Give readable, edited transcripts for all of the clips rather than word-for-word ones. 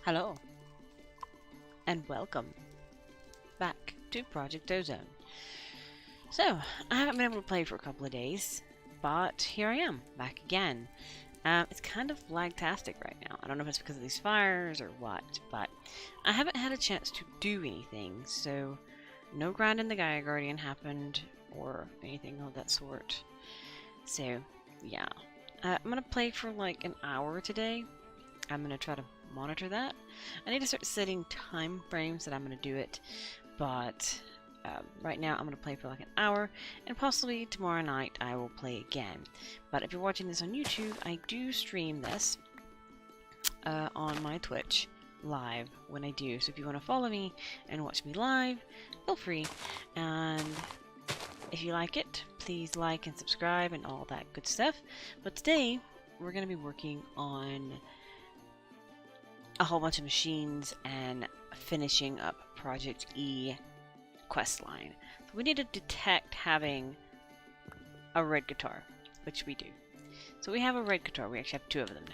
Hello, and welcome back to Project Ozone. So, I haven't been able to play for a couple of days, but here I am, back again. It's kind of lagtastic right now. I don't know if it's because of these fires or what, but I haven't had a chance to do anything, so no grinding the Gaia Guardian happened, or anything of that sort. So, yeah. I'm gonna play for like an hour today. I'm gonna try to monitor that. I need to start setting time frames that I'm going to do it, but right now I'm going to play for like an hour, and possibly tomorrow night I will play again. But if you're watching this on YouTube, I do stream this on my Twitch live when I do, so if you want to follow me and watch me live, feel free, and if you like it, please like and subscribe and all that good stuff. But today we're going to be working on a whole bunch of machines and finishing up Project E questline. So we need to detect having a red guitar, which we do. So we have a red guitar. We actually have two of them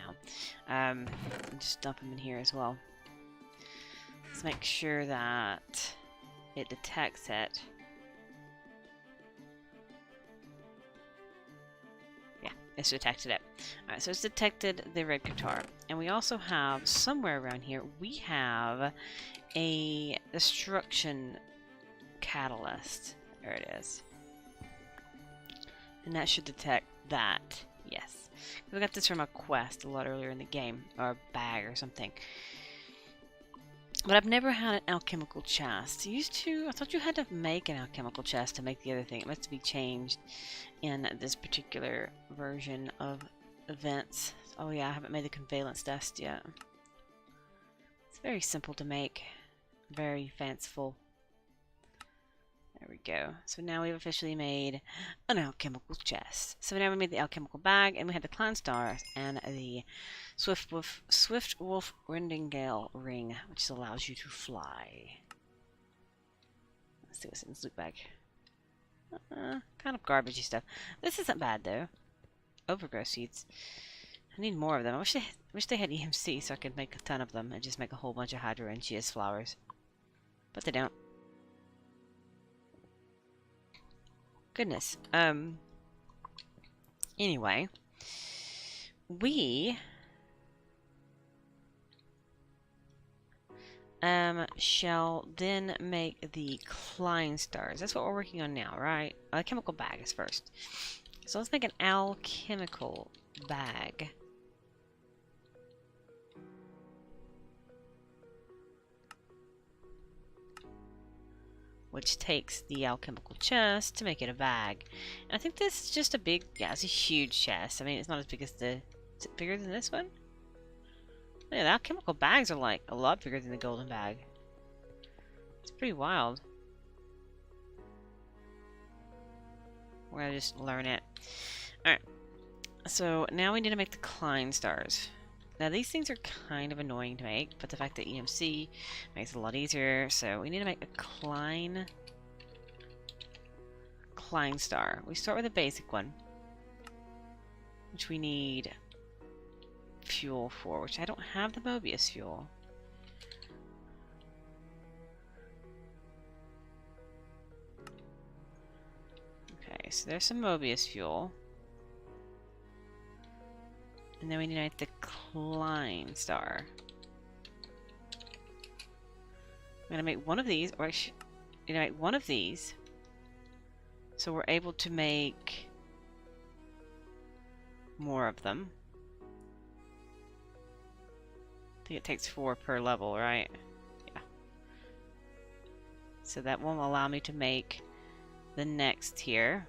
now. Just dump them in here as well. Let's make sure that it detects it. It's detected it. Alright, so it's detected the red guitar. And we also have, somewhere around here, we have a destruction catalyst. There it is. And that should detect that. Yes. We got this from a quest a lot earlier in the game. Or a bag or something. But I've never had an alchemical chest. I thought you had to make an alchemical chest to make the other thing. It must be changed in this particular version of events. Oh yeah, I haven't made the convalence dust yet. It's very simple to make. Very fanciful. There we go. So now we've officially made an alchemical chest. So now we made the alchemical bag, and we had the clan stars and the Swift Wolf Rendingale ring, which allows you to fly. Let's see what's in this loot bag. Kind of garbagey stuff. This isn't bad though. Overgrowth seeds. I need more of them. I wish they had EMC so I could make a ton of them and just make a whole bunch of hydrangeas flowers. But they don't. Goodness. Anyway, we shall then make the Klein stars. That's what we're working on now, right? The chemical bag is first. So let's make an alchemical bag. Which takes the alchemical chest to make it a bag. And I think this is just a big, yeah, it's a huge chest. I mean, it's not as big as the, is it bigger than this one? Yeah, the alchemical bags are like a lot bigger than the golden bag. It's pretty wild. We're gonna just learn it. Alright. So now we need to make the Klein stars. Now these things are kind of annoying to make, but the fact that EMC makes it a lot easier. So we need to make a Klein star. We start with a basic one, which we need fuel for, which I don't have the Mobius fuel. Okay, so there's some Mobius fuel. And then we need to make the Klein star. I'm going to make one of these, or I should make one of these, so we're able to make more of them. I think it takes 4 per level, right? Yeah. So that will allow me to make the next tier.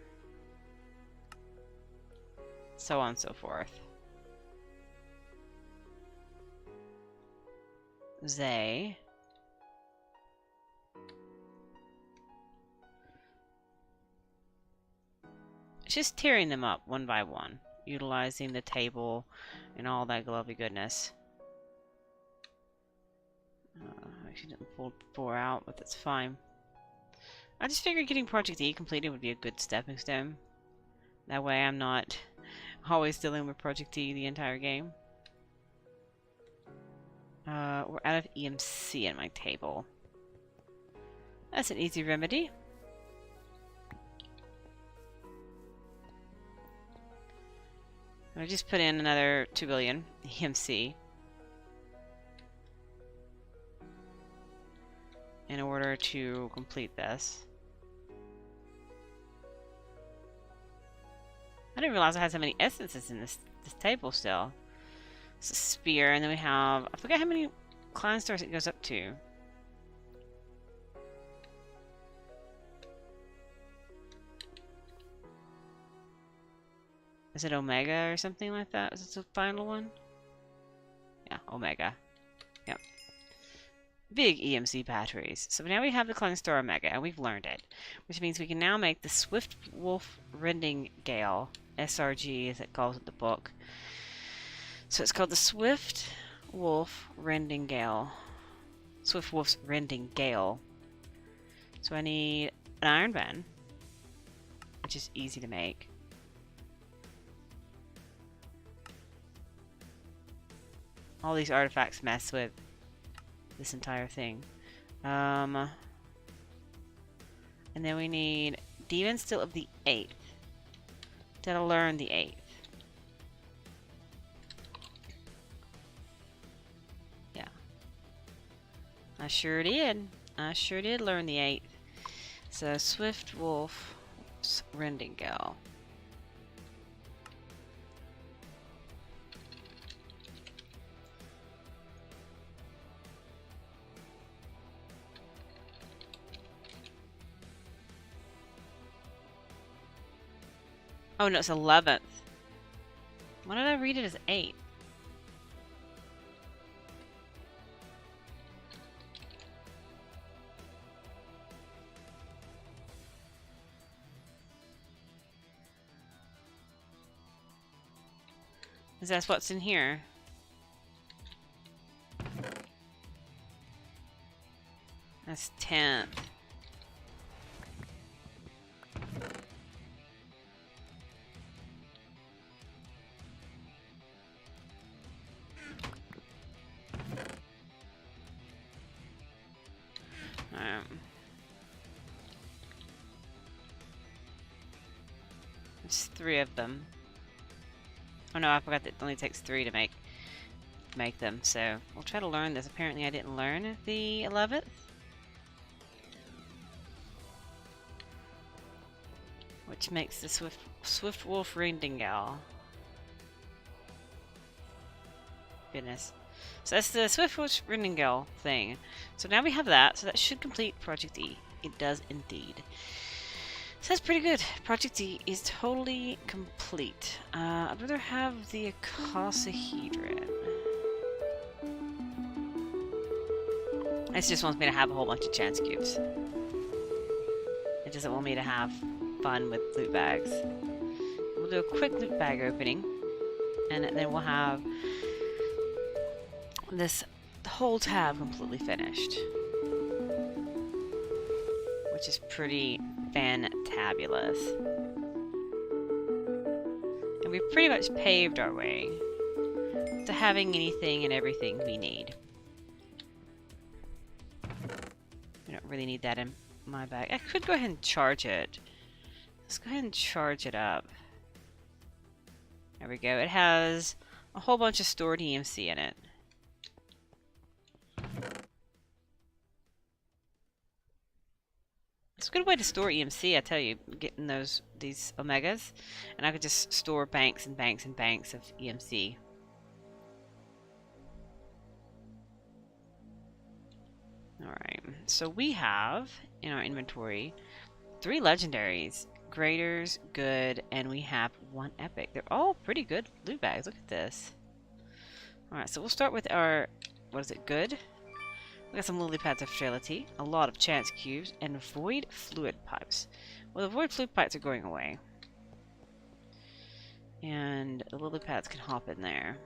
So on and so forth. It's just tearing them up one by one, utilizing the table and all that lovely goodness. I actually didn't pull 4 out, but that's fine. I just figured getting Project E completed would be a good stepping stone. That way I'm not always dealing with Project E the entire game. We're out of EMC in my table. That's an easy remedy. I just put in another 2 billion EMC in order to complete this. I didn't realize I had so many essences in this table still. It's a spear, and then we have, I forget how many clan stars it goes up to. Is it Omega or something like that? Is this the final one? Yeah, Omega. Yep. Big EMC batteries. So now we have the Clan Star Omega, and we've learned it. Which means we can now make the Swift Wolf Rending Gale. SRG, as it calls it in the book. So it's called the Swift Wolf Rending Gale. Swift Wolf's Rending Gale. So I need an Iron Band, which is easy to make. All these artifacts mess with this entire thing. And then we need Demon Steel of the 8th. Gotta learn the 8th. Yeah. I sure did. I sure did learn the 8th. So, Swift Wolf Rending Gale. Oh no, it's 11th. Why did I read it as 8? Is that what's in here? That's 10th. There's 3 of them. Oh no, I forgot that it only takes 3 to make them, so we'll try to learn this. Apparently I didn't learn the 11th. Which makes the Swift Wolf Rending Gale. Goodness. So that's the Swift Wolf Rending Gale thing. So now we have that, so that should complete Project E. It does indeed. So that's pretty good. Project E is totally complete. I'd rather have the icosahedron. It just wants me to have a whole bunch of chance cubes. It doesn't want me to have fun with loot bags. We'll do a quick loot bag opening, and then we'll have this whole tab completely finished, which is pretty fantabulous. And we've pretty much paved our way to having anything and everything we need. I don't really need that in my bag. I could go ahead and charge it. Let's go ahead and charge it up. There we go. It has a whole bunch of stored EMC in it. It's a good way to store EMC, I tell you, getting these Omegas. And I could just store banks and banks and banks of EMC. Alright, so we have in our inventory 3 legendaries, graders, good, and we have 1 epic. They're all pretty good loot bags. Look at this. Alright, so we'll start with our, what is it, good? We got some lily pads of frailty, a lot of chance cubes, and void fluid pipes. Well, the void fluid pipes are going away. And the lily pads can hop in there.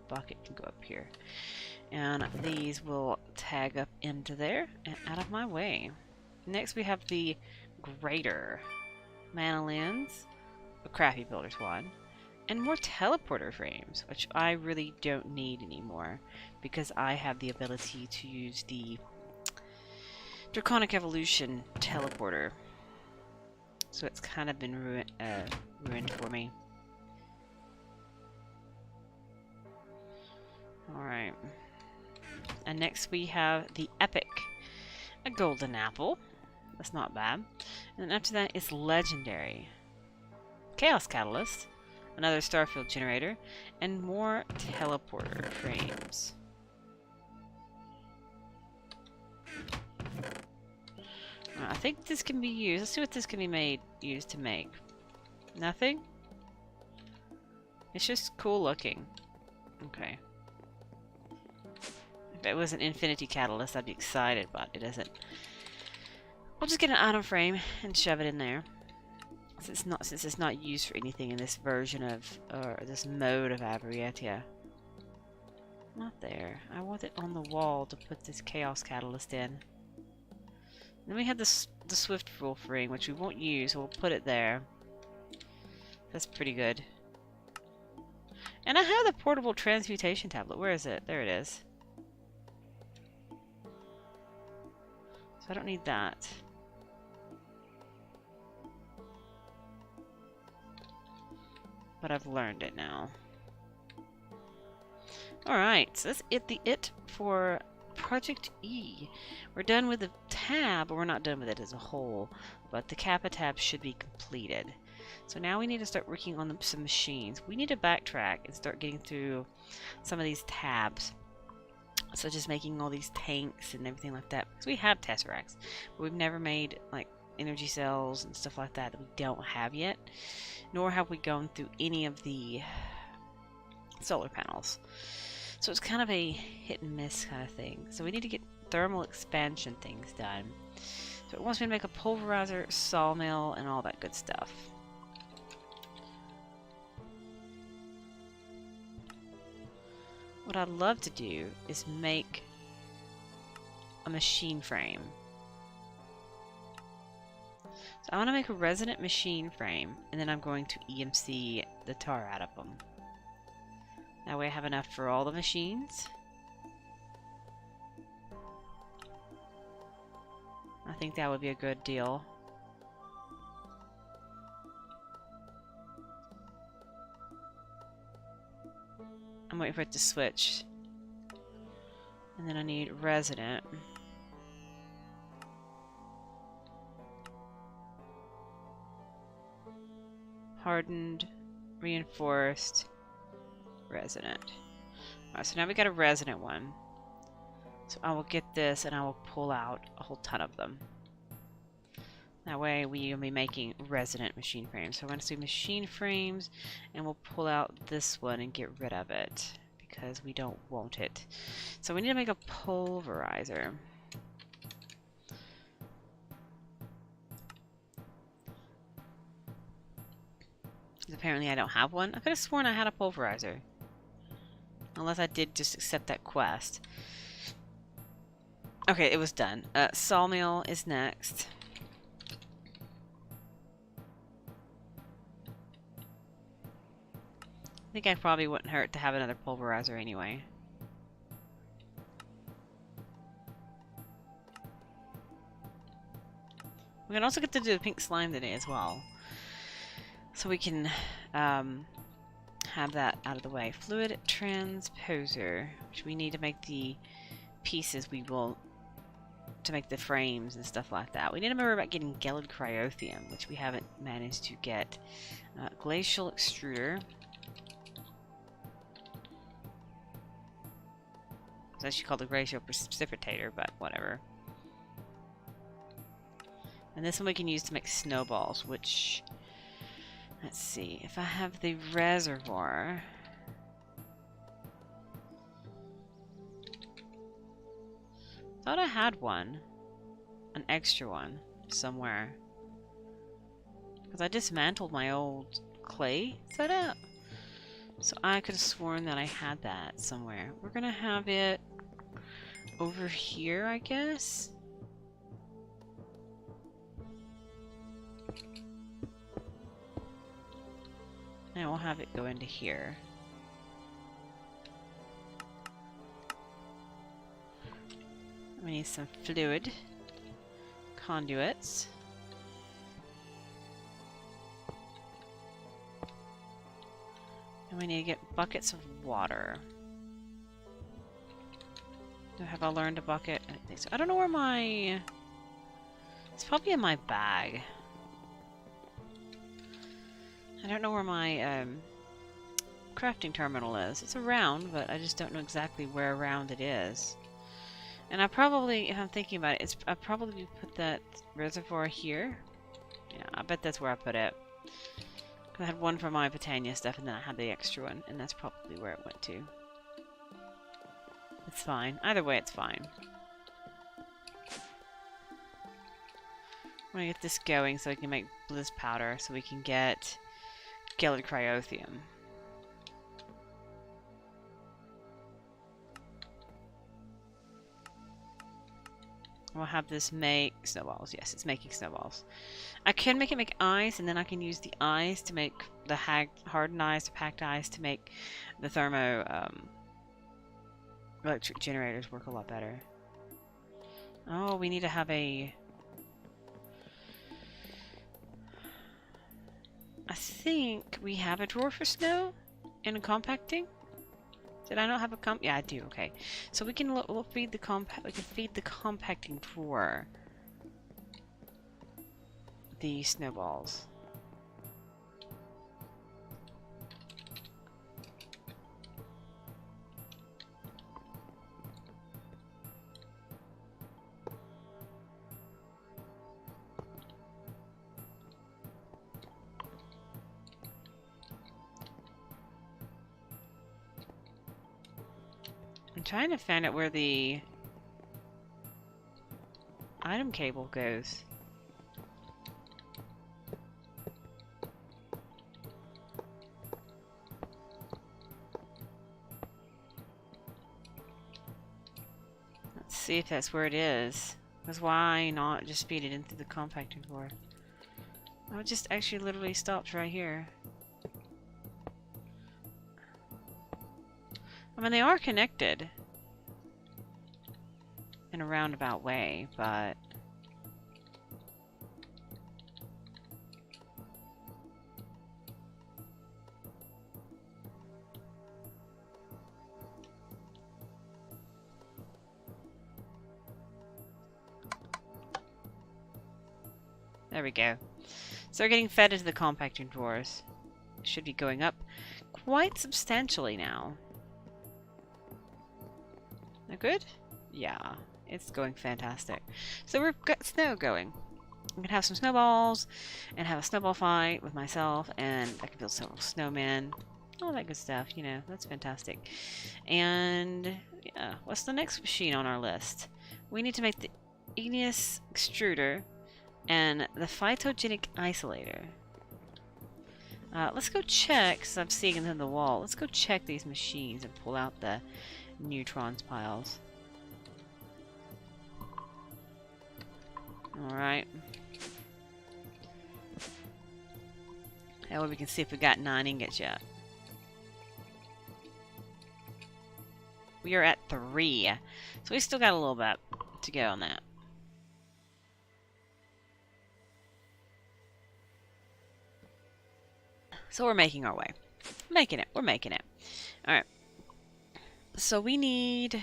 Bucket can go up here. And these will tag up into there and out of my way. Next we have the grader. Mana lens, a crappy builder's one, And more teleporter frames, which I really don't need anymore because I have the ability to use the Draconic Evolution teleporter. So it's kind of been ruined for me. Alright. And next we have the Epic. A golden apple. That's not bad. And then after that it's Legendary. Chaos Catalyst. Another Starfield generator. And more teleporter frames. I think this can be used. Let's see what this can be used to make. Nothing? It's just cool looking. Okay. If it was an Infinity Catalyst, I'd be excited, but it isn't. We'll just get an item frame and shove it in there. Since it's not used for anything in this version of, or this mode of Abriatia. Not there. I want it on the wall to put this Chaos Catalyst in. Then we have the Swift Wolf ring, which we won't use, so we'll put it there. That's pretty good. And I have the portable transmutation tablet. Where is it? There it is. So I don't need that. But I've learned it now. Alright, so that's it for Project E. We're done with the tab, but we're not done with it as a whole. But the Kappa tab should be completed. So now we need to start working on some machines. We need to backtrack and start getting through some of these tabs. Such as making all these tanks and everything like that. Because we have Tesseracts, but we've never made like energy cells and stuff like that that we don't have yet. Nor have we gone through any of the solar panels. So it's kind of a hit and miss kind of thing. So we need to get thermal expansion things done. So it wants me to make a pulverizer, sawmill, and all that good stuff. What I'd love to do is make a machine frame. So I want to make a resonant machine frame, and then I'm going to EMC the tar out of them. That way I have enough for all the machines. I think that would be a good deal. I'm waiting for it to switch. And then I need resonant. Hardened, reinforced, resonant. Alright, so now we got a resonant one. So I will get this and I will pull out a whole ton of them. That way we will be making resonant machine frames. So I'm going to do machine frames and we'll pull out this one and get rid of it because we don't want it. So we need to make a pulverizer. Apparently I don't have one. I could have sworn I had a pulverizer. Unless I did just accept that quest. Okay, it was done. Sawmill is next. I think I probably wouldn't hurt to have another pulverizer anyway. We can also get to do the pink slime today as well. So we can have that out of the way. Fluid transposer, which we need to make the pieces to make the frames and stuff like that. We need to remember about getting Gelid Cryothium, which we haven't managed to get. Glacial extruder. It's actually called the glacial precipitator, but whatever. And this one we can use to make snowballs, which... Let's see, if I have the reservoir... Thought I had one. An extra one. Somewhere. Because I dismantled my old clay setup. So I could have sworn that I had that somewhere. We're gonna have it over here, I guess. And we'll have it go into here. We need some fluid conduits. And we need to get buckets of water. Have I learned a bucket? I don't think so. I don't know where my... It's probably in my bag. I don't know where my crafting terminal is. It's around, but I just don't know exactly where around it is. And I probably, if I'm thinking about it, I probably put that reservoir here. Yeah, I bet that's where I put it. I had one for my Botania stuff, and then I had the extra one, and that's probably where it went to. It's fine. Either way, it's fine. I'm gonna get this going so we can make bliss powder, so we can get Gilded Cryothium. We'll have this make snowballs. Yes, it's making snowballs. I can make it make ice, and then I can use the ice to make the hardened ice, the packed ice, to make the thermo electric generators work a lot better. Oh, we need to have a... I think we have a drawer for snow in compacting. Did I not have a Yeah, I do. Okay, so we can we'll feed the compacting drawer the snowballs. I'm trying to find out where the item cable goes. Let's see if that's where it is. Because why not just feed it into the compacting drawer? Oh, it just actually literally stops right here. I mean, they are connected in a roundabout way, but... There we go. So they're getting fed into the compacting drawers. It should be going up quite substantially now. That good? Yeah, it's going fantastic. So we've got snow going. We can have some snowballs and have a snowball fight with myself, and I can build several snowmen. All that good stuff, you know, that's fantastic. And yeah, what's the next machine on our list? We need to make the igneous extruder and the phytogenic isolator. Let's go check, because I'm seeing them in the wall. Let's go check these machines and pull out the neutrons piles. Alright. That way we can see if we got 9 ingots yet. We are at 3. So we still got a little bit to go on that. So we're making our way. Making it. We're making it. Alright. So we need...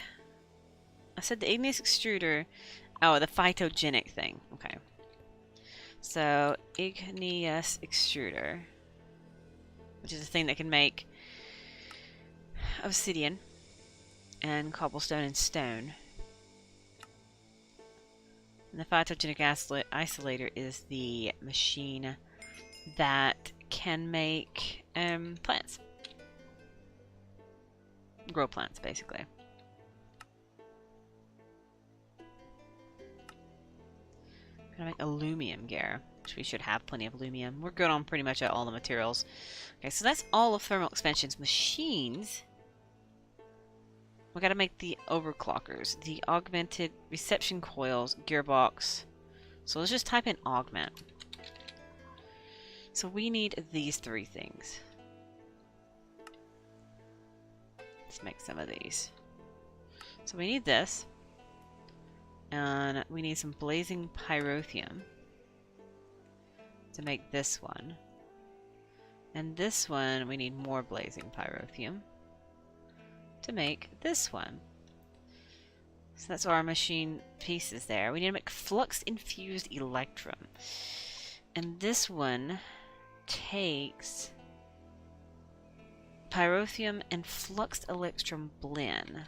I said the igneous extruder. Oh, the phytogenic thing. Okay. So, igneous extruder. Which is a thing that can make obsidian and cobblestone and stone. And the phytogenic isolator is the machine that can make plants. Grow plants, basically. Gonna make aluminum gear, which we should have plenty of aluminum. We're good on pretty much all the materials. Okay, so that's all of thermal expansion's machines. We gotta make the overclockers, the augmented reception coils, gearbox. So let's just type in augment. So we need these 3 things. Let's make some of these. So we need this. And we need some blazing pyrotheum to make this one. And this one, we need more blazing pyrotheum to make this one. So that's our machine pieces there. We need to make flux-infused electrum. And this one takes pyrotheum and fluxed electrum blend.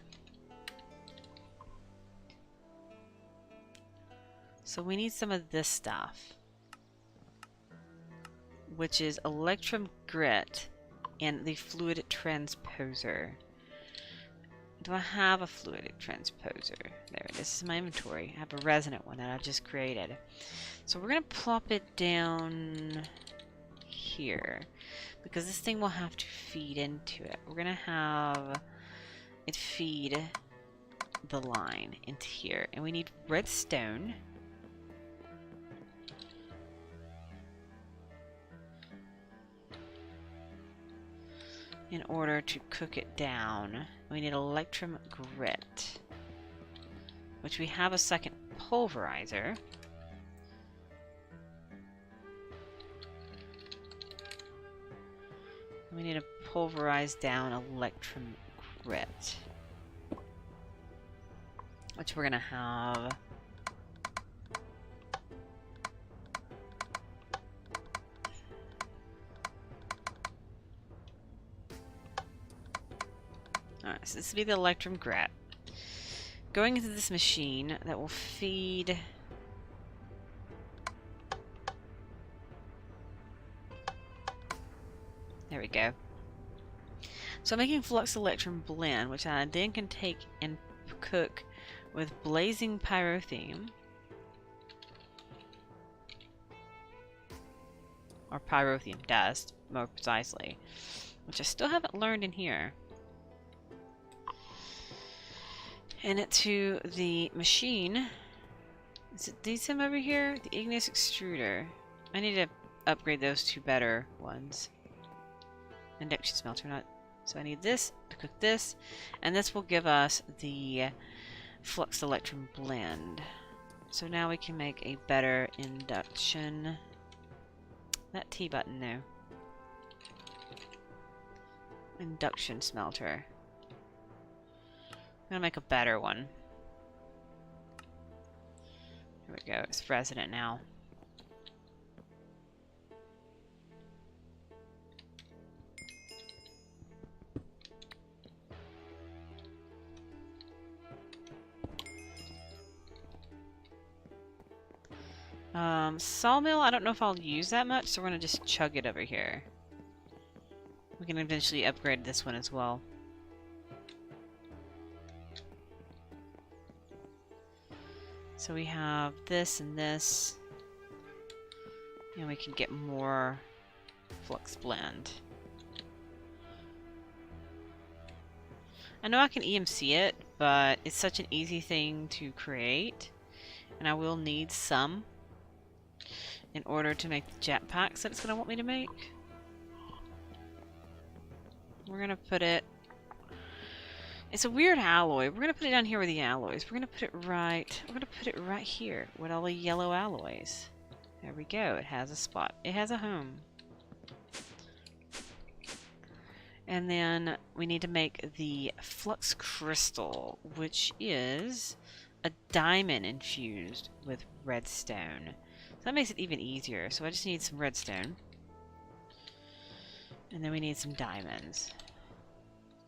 So we need some of this stuff, which is electrum grit and the fluid transposer. Do I have a fluidic transposer? There, this is my inventory. I have a resonant one that I just created. So we're going to plop it down here, because this thing will have to feed into it. We're going to have it feed the line into here. And we need redstone. In order to cook it down, we need electrum grit, which we have a second pulverizer. We need to pulverize down electrum grit, which we're gonna have. Alright, so this will be the electrum grit going into this machine that will feed there we go. So I'm making flux electrum blend, which I then can take and cook with blazing pyrotheum, or pyrotheum dust more precisely, which I still haven't learned in here. And it to the machine. Is it these some over here? The igneous extruder. I need to upgrade those to better ones. Induction smelter, not. So I need this to cook this, and this will give us the flux electrum blend. So now we can make a better induction. That T button there. Induction smelter. I'm gonna make a better one. There we go. It's resonant now. Sawmill, I don't know if I'll use that much, so we're gonna just chug it over here. We can eventually upgrade this one as well. So we have this and this, and we can get more flux blend. I know I can EMC it, but it's such an easy thing to create, and I will need some in order to make the jetpacks that it's going to want me to make. We're going to put it... It's a weird alloy. We're going to put it down here with the alloys. We're going to put it right... We're going to put it right here with all the yellow alloys. There we go. It has a spot. It has a home. And then we need to make the flux crystal, which is a diamond infused with redstone. So that makes it even easier. So I just need some redstone. And then we need some diamonds.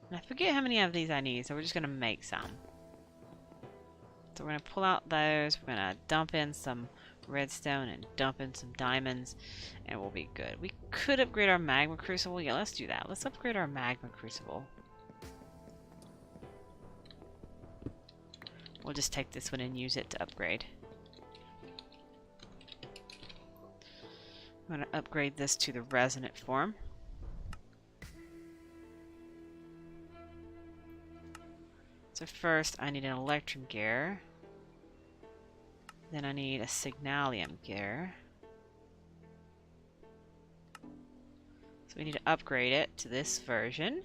And I forget how many of these I need, so we're just going to make some. So we're going to pull out those. We're going to dump in some redstone and dump in some diamonds, and we'll be good. We could upgrade our magma crucible. Yeah, let's do that. Let's upgrade our magma crucible. We'll just take this one and use it to upgrade. I'm going to upgrade this to the resonant form. So first I need an electrum gear. Then I need a signalium gear. So we need to upgrade it to this version.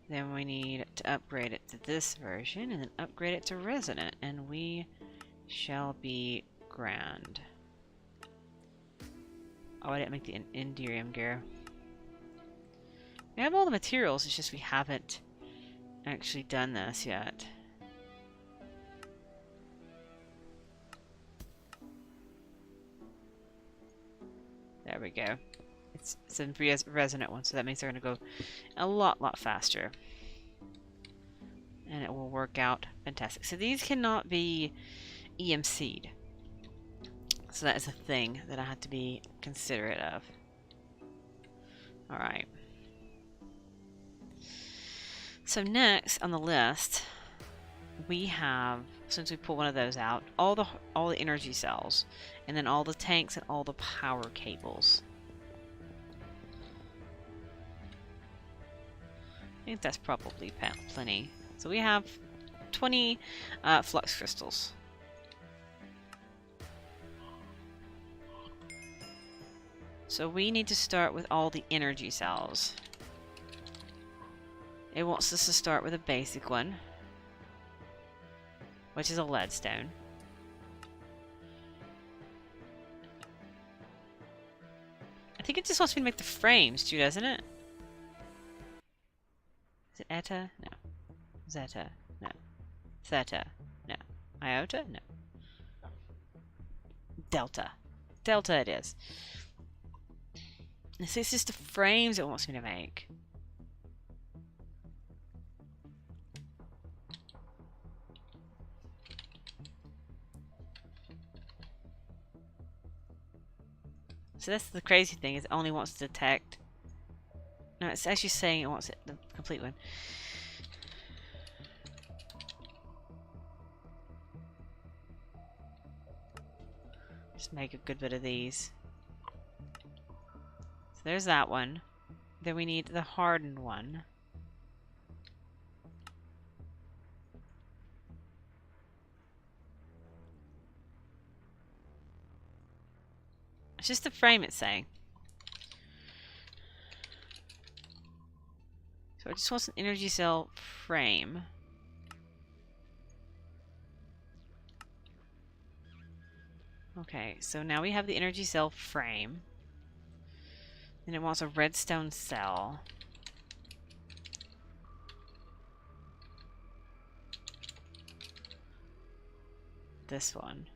Then we need to upgrade it to this version, and then upgrade it to resonant, and we shall be grand. Oh, I didn't make the Enderium gear. We have all the materials, it's just we haven't actually done this yet. There we go. It's a resonant one, so that means they're going to go a lot faster. And it will work out fantastic. So these cannot be EMC'd. So that is a thing that I have to be considerate of. Alright. So next on the list, we have, since we pull one of those out, all the energy cells, and then all the tanks and all the power cables. I think that's probably plenty. So we have 20 flux crystals. So we need to start with all the energy cells. It wants us to start with a basic one, which is a leadstone. I think it just wants me to make the frames too, doesn't it? Is it Eta? No. Zeta? No. Theta? No. Iota? No. Delta. Delta it is. This is just the frames it wants me to make. So that's the crazy thing, is it only wants to detect. No, it's actually saying it wants the complete one. Just make a good bit of these. So there's that one. Then we need the hardened one. It's just the frame it's saying. So it just wants an energy cell frame. Okay, so now we have the energy cell frame. And it wants a redstone cell. This one.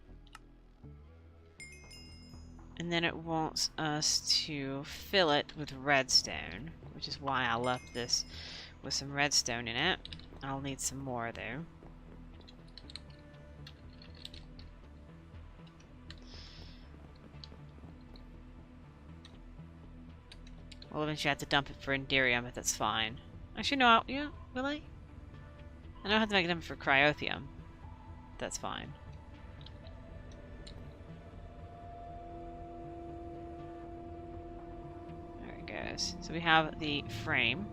And then it wants us to fill it with redstone, which is why I left this with some redstone in it. I'll need some more though. We'll eventually have to dump it for Enderium, but that's fine. Actually, no, yeah, will I? I know I have to make them for Cryothium. That's fine. So we have the frame.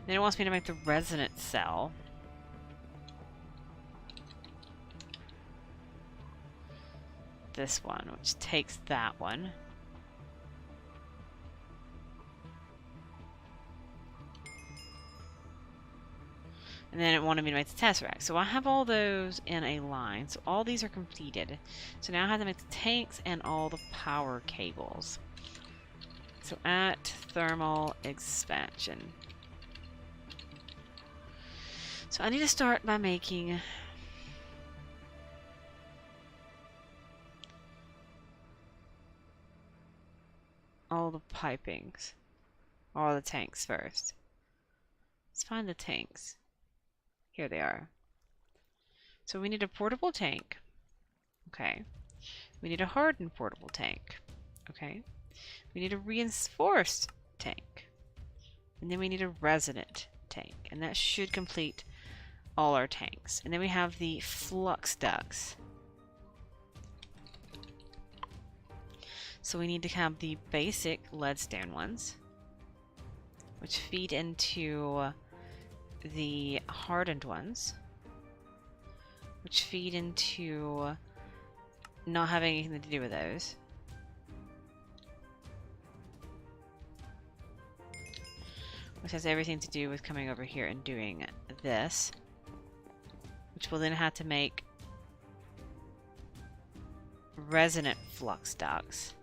Then it wants me to make the resonant cell. This one, which takes that one. And then it wanted me to make the Tesseract. So I have all those in a line. So all these are completed. So now I have to make the tanks and all the power cables. So at thermal expansion. So I need to start by making all the pipings. All the tanks first. Let's find the tanks. Here they are. So we need a portable tank. Okay. We need a hardened portable tank. Okay. We need a reinforced tank. And then we need a resonant tank. And that should complete all our tanks. And then we have the flux ducts. So we need to have the basic leadstone ones, which feed into the hardened ones, which feed into not having anything to do with those. Which has everything to do with coming over here and doing this, which will then have to make resonant flux ducts.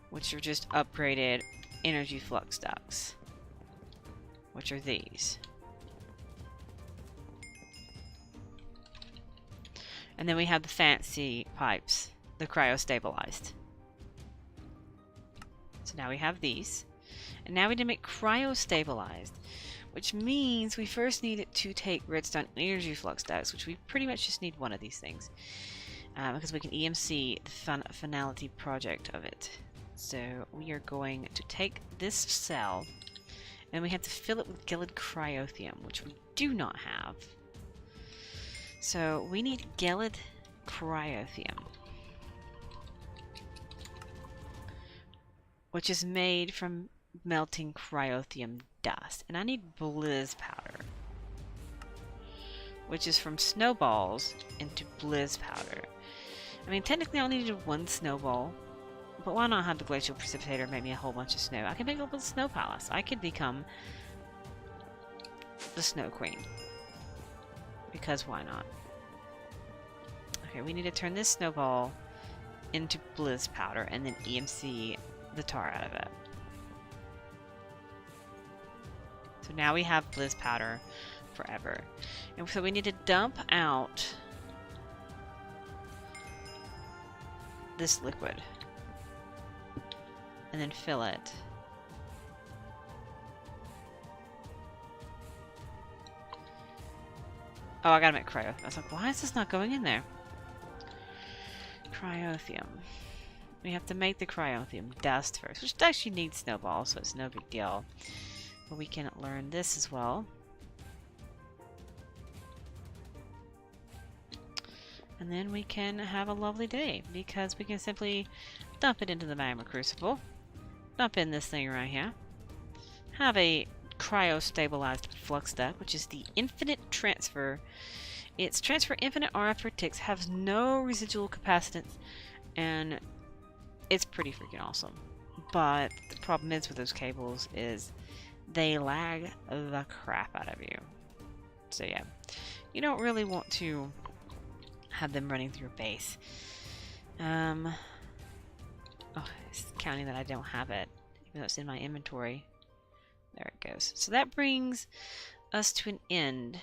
Which are just upgraded energy flux ducts, which are these. And then we have the fancy pipes, the cryo-stabilized. So now we have these. And now we need to make cryo-stabilized, which means we first need to take redstone energy flux ducts, which we pretty much just need one of these things. Because we can EMC the finality project of it. So we are going to take this cell, and we have to fill it with Gelid cryothium, which we do not have. So we need Gelid cryothium, which is made from melting cryothium dust. And I need blizz powder, which is from snowballs into blizz powder. I mean, technically I only needed one snowball, but why not have the glacial precipitator make me a whole bunch of snow? I can make a little snow palace. I could become the Snow Queen. Because why not? Okay, we need to turn this snowball into blizz powder and then EMC the tar out of it. So now we have blizz powder forever. And so we need to dump out this liquid. And then fill it. Oh, I gotta make cryo. I was like, why is this not going in there? Cryothium. We have to make the cryothium dust first, which actually needs snowballs, so it's no big deal. But we can learn this as well. And then we can have a lovely day, because we can simply dump it into the magma crucible. Dump in this thing right here. Have a cryo-stabilized flux duct, which is the infinite transfer. It's transfer infinite RF per ticks, has no residual capacitance, and it's pretty freaking awesome. But the problem is with those cables is they lag the crap out of you. So yeah, you don't really want to have them running through your base. Oh, it's counting that I don't have it, even though it's in my inventory. There it goes. So that brings us to an end.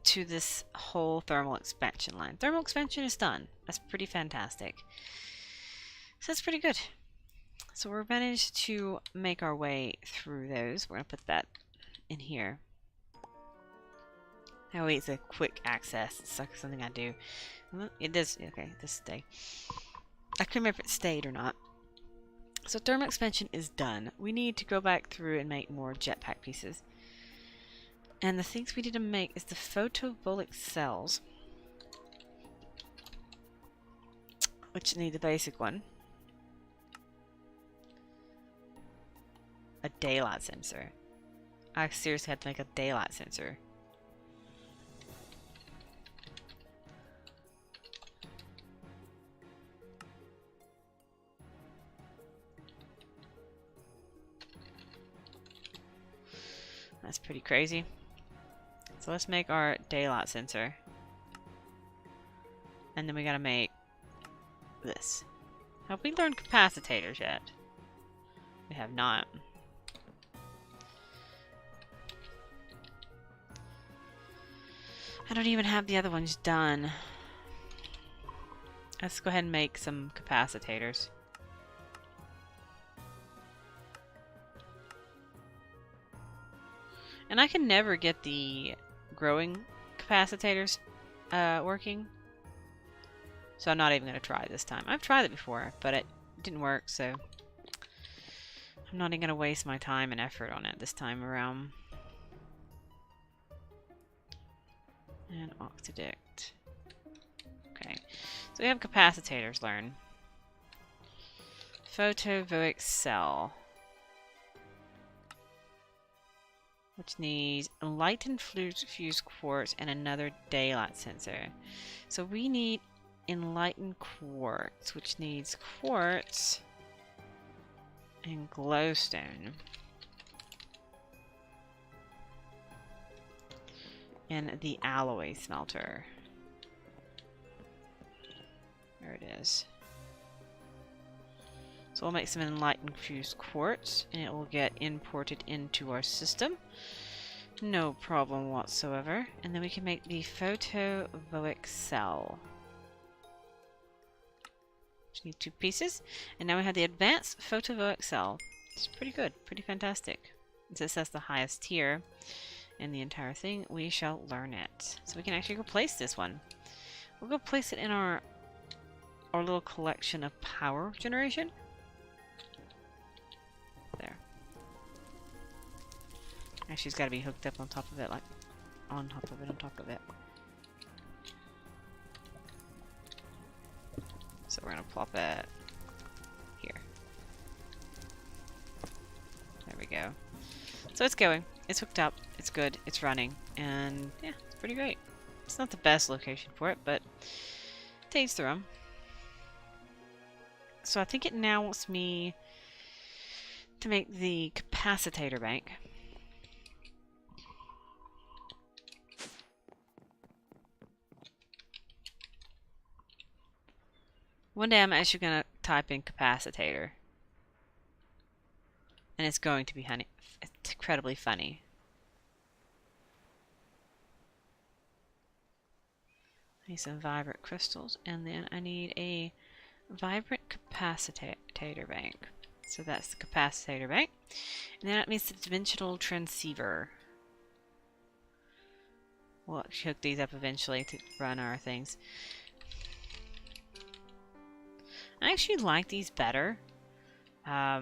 To this whole thermal expansion line. Thermal expansion is done. That's pretty fantastic. So that's pretty good. So we're managed to make our way through those. We're going to put that in here. Oh wait, it's a quick access. It's like something I do. It does. Okay, this stay. I couldn't remember if it stayed or not. So thermal expansion is done. We need to go back through and make more jetpack pieces. And the things we need to make is the photovoltaic cells, which need the basic one. A daylight sensor. I seriously had to make a daylight sensor. That's pretty crazy. So let's make our daylight sensor. And then we gotta make this. Have we learned capacitors yet? We have not. I don't even have the other ones done. Let's go ahead and make some capacitors. And I can never get the growing capacitors working. So I'm not even going to try this time. I've tried it before, but it didn't work, so I'm not even going to waste my time and effort on it this time around. And Octadict. Okay, so we have capacitors learn. Photovoltaic cell. which needs enlightened fused quartz and another daylight sensor. So we need enlightened quartz, which needs quartz and glowstone. And the alloy smelter. There it is. So we'll make some enlightened fused quartz, and it will get imported into our system. No problem whatsoever. And then we can make the photovoltaic cell. Just need 2 pieces. And now we have the advanced photovoltaic cell. It's pretty good, pretty fantastic. Since that's the highest tier in the entire thing, we shall learn it. So we can actually go place this one. We'll go place it in our little collection of power generation. There. Actually, it's got to be hooked up on top of it, like on top of it, on top of it. So we're gonna plop it here. There we go. So it's going. It's hooked up. It's good. It's running. And yeah, it's pretty great. It's not the best location for it, but it takes the room. So I think it now wants me to make the capacitor bank. One day I'm actually going to type in capacitor. And it's going to be incredibly funny. I need some vibrant crystals, and then I need a vibrant capacitor bank. So that's the capacitor bank. And then that means the dimensional transceiver. We'll hook these up eventually to run our things. I actually like these better. I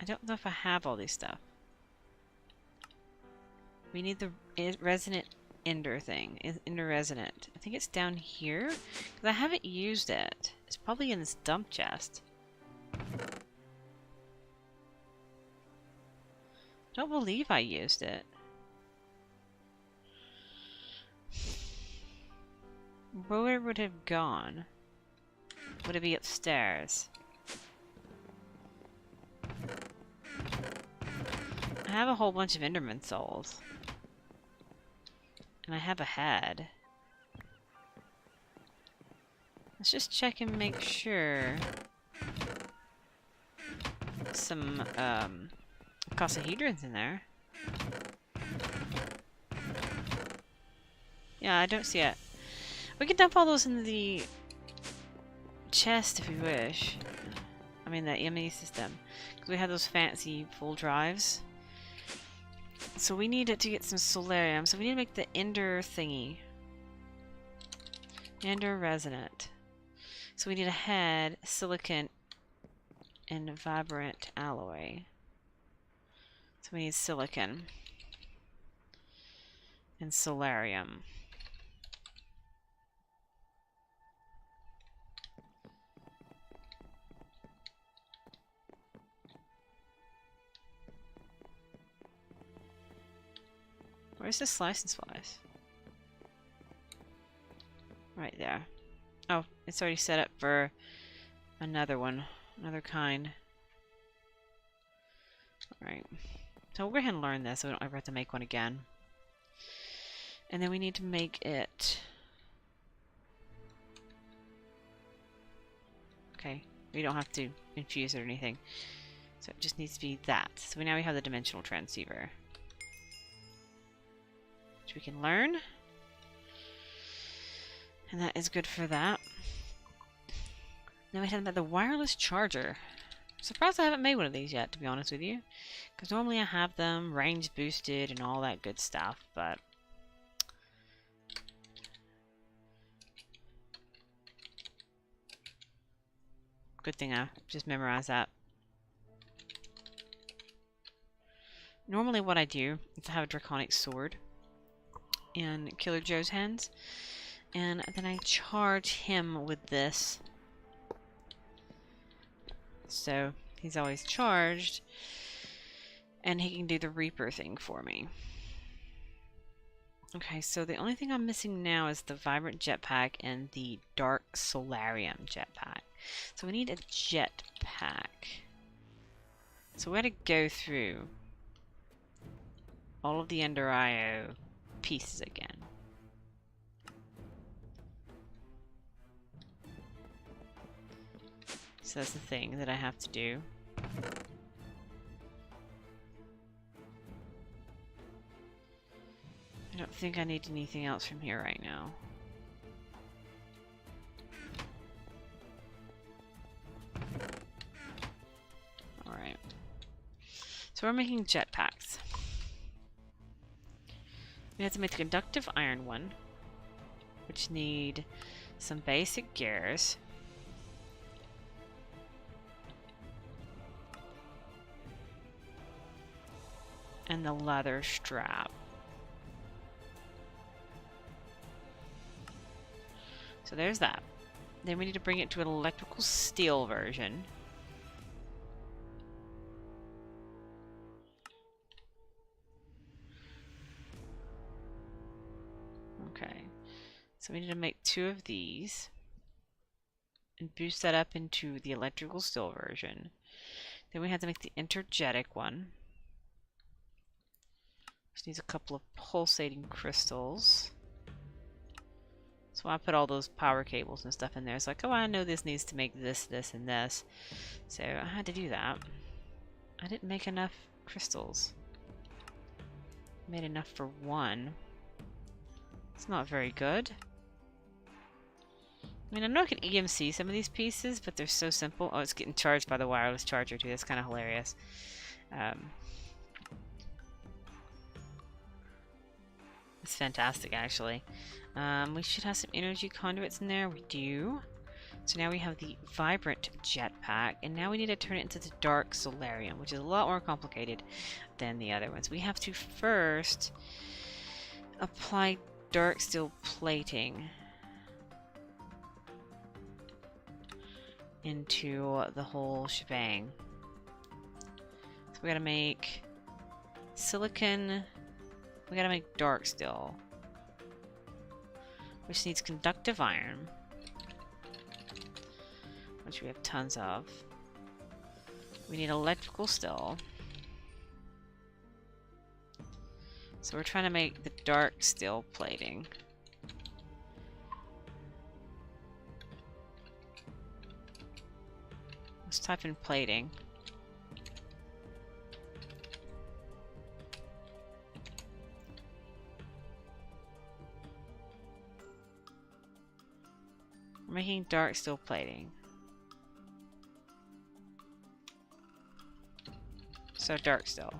don't know if I have all these stuff. We need the resonant ender thing. Ender resonant. I think it's down here. Because I haven't used it. It's probably in this dump chest. I don't believe I used it. Where would it have gone? Would it be upstairs? I have a whole bunch of Enderman souls. And I have a head. Let's just check and make sure. Some, icosahedrons in there. Yeah, I don't see it. We can dump all those in the chest if we wish. I mean, the EME system. Because we have those fancy full drives. So we need it to get some solarium. So we need to make the ender thingy. Ender resonant. So we need a head, silicon, and vibrant alloy. So we need silicon. And solarium. Where's the slice and splice? Right there. Oh, it's already set up for another one. Another kind. Alright. So we'll go ahead and learn this so we don't ever have to make one again. And then we need to make it... Okay. We don't have to infuse it or anything. So it just needs to be that. So now we have the dimensional transceiver. Which we can learn. And that is good for that. Then we have the wireless charger. I'm surprised I haven't made one of these yet, to be honest with you. Because normally I have them range boosted and all that good stuff, but... Good thing I just memorized that. Normally what I do is I have a draconic sword in Killer Joe's hands. And then I charge him with this. So He's always charged. And he can do the Reaper thing for me. Okay, so the only thing I'm missing now is the Vibrant Jetpack and the Dark Solarium Jetpack. So we need a jetpack. So we gotta go through all of the Ender IO pieces again. So that's the thing that I have to do. I don't think I need anything else from here right now. Alright. So we're making jetpacks. We have to make the conductive iron one, which need some basic gears. And the leather strap. So there's that. Then we need to bring it to an electrical steel version. Okay. So we need to make 2 of these. And boost that up into the electrical steel version. Then we have to make the energetic one. Which needs a couple of pulsating crystals. So I put all those power cables and stuff in there. It's like, oh, I know this needs to make this, this, and this. So I had to do that. I didn't make enough crystals. Made enough for 1. It's not very good. I mean, I know I can EMC some of these pieces, but they're so simple. Oh, it's getting charged by the wireless charger too. That's kind of hilarious. It's fantastic, actually. We should have some energy conduits in there. We do. So now we have the Vibrant Jetpack, and now we need to turn it into the Dark Solarium, which is a lot more complicated than the other ones. We have to first apply dark steel plating into the whole shebang. So we gotta make silicon. We gotta make dark steel, which needs conductive iron, which we have tons of. We need electrical steel. So we're trying to make the dark steel plating. Let's type in plating. We're making dark steel plating. So dark steel.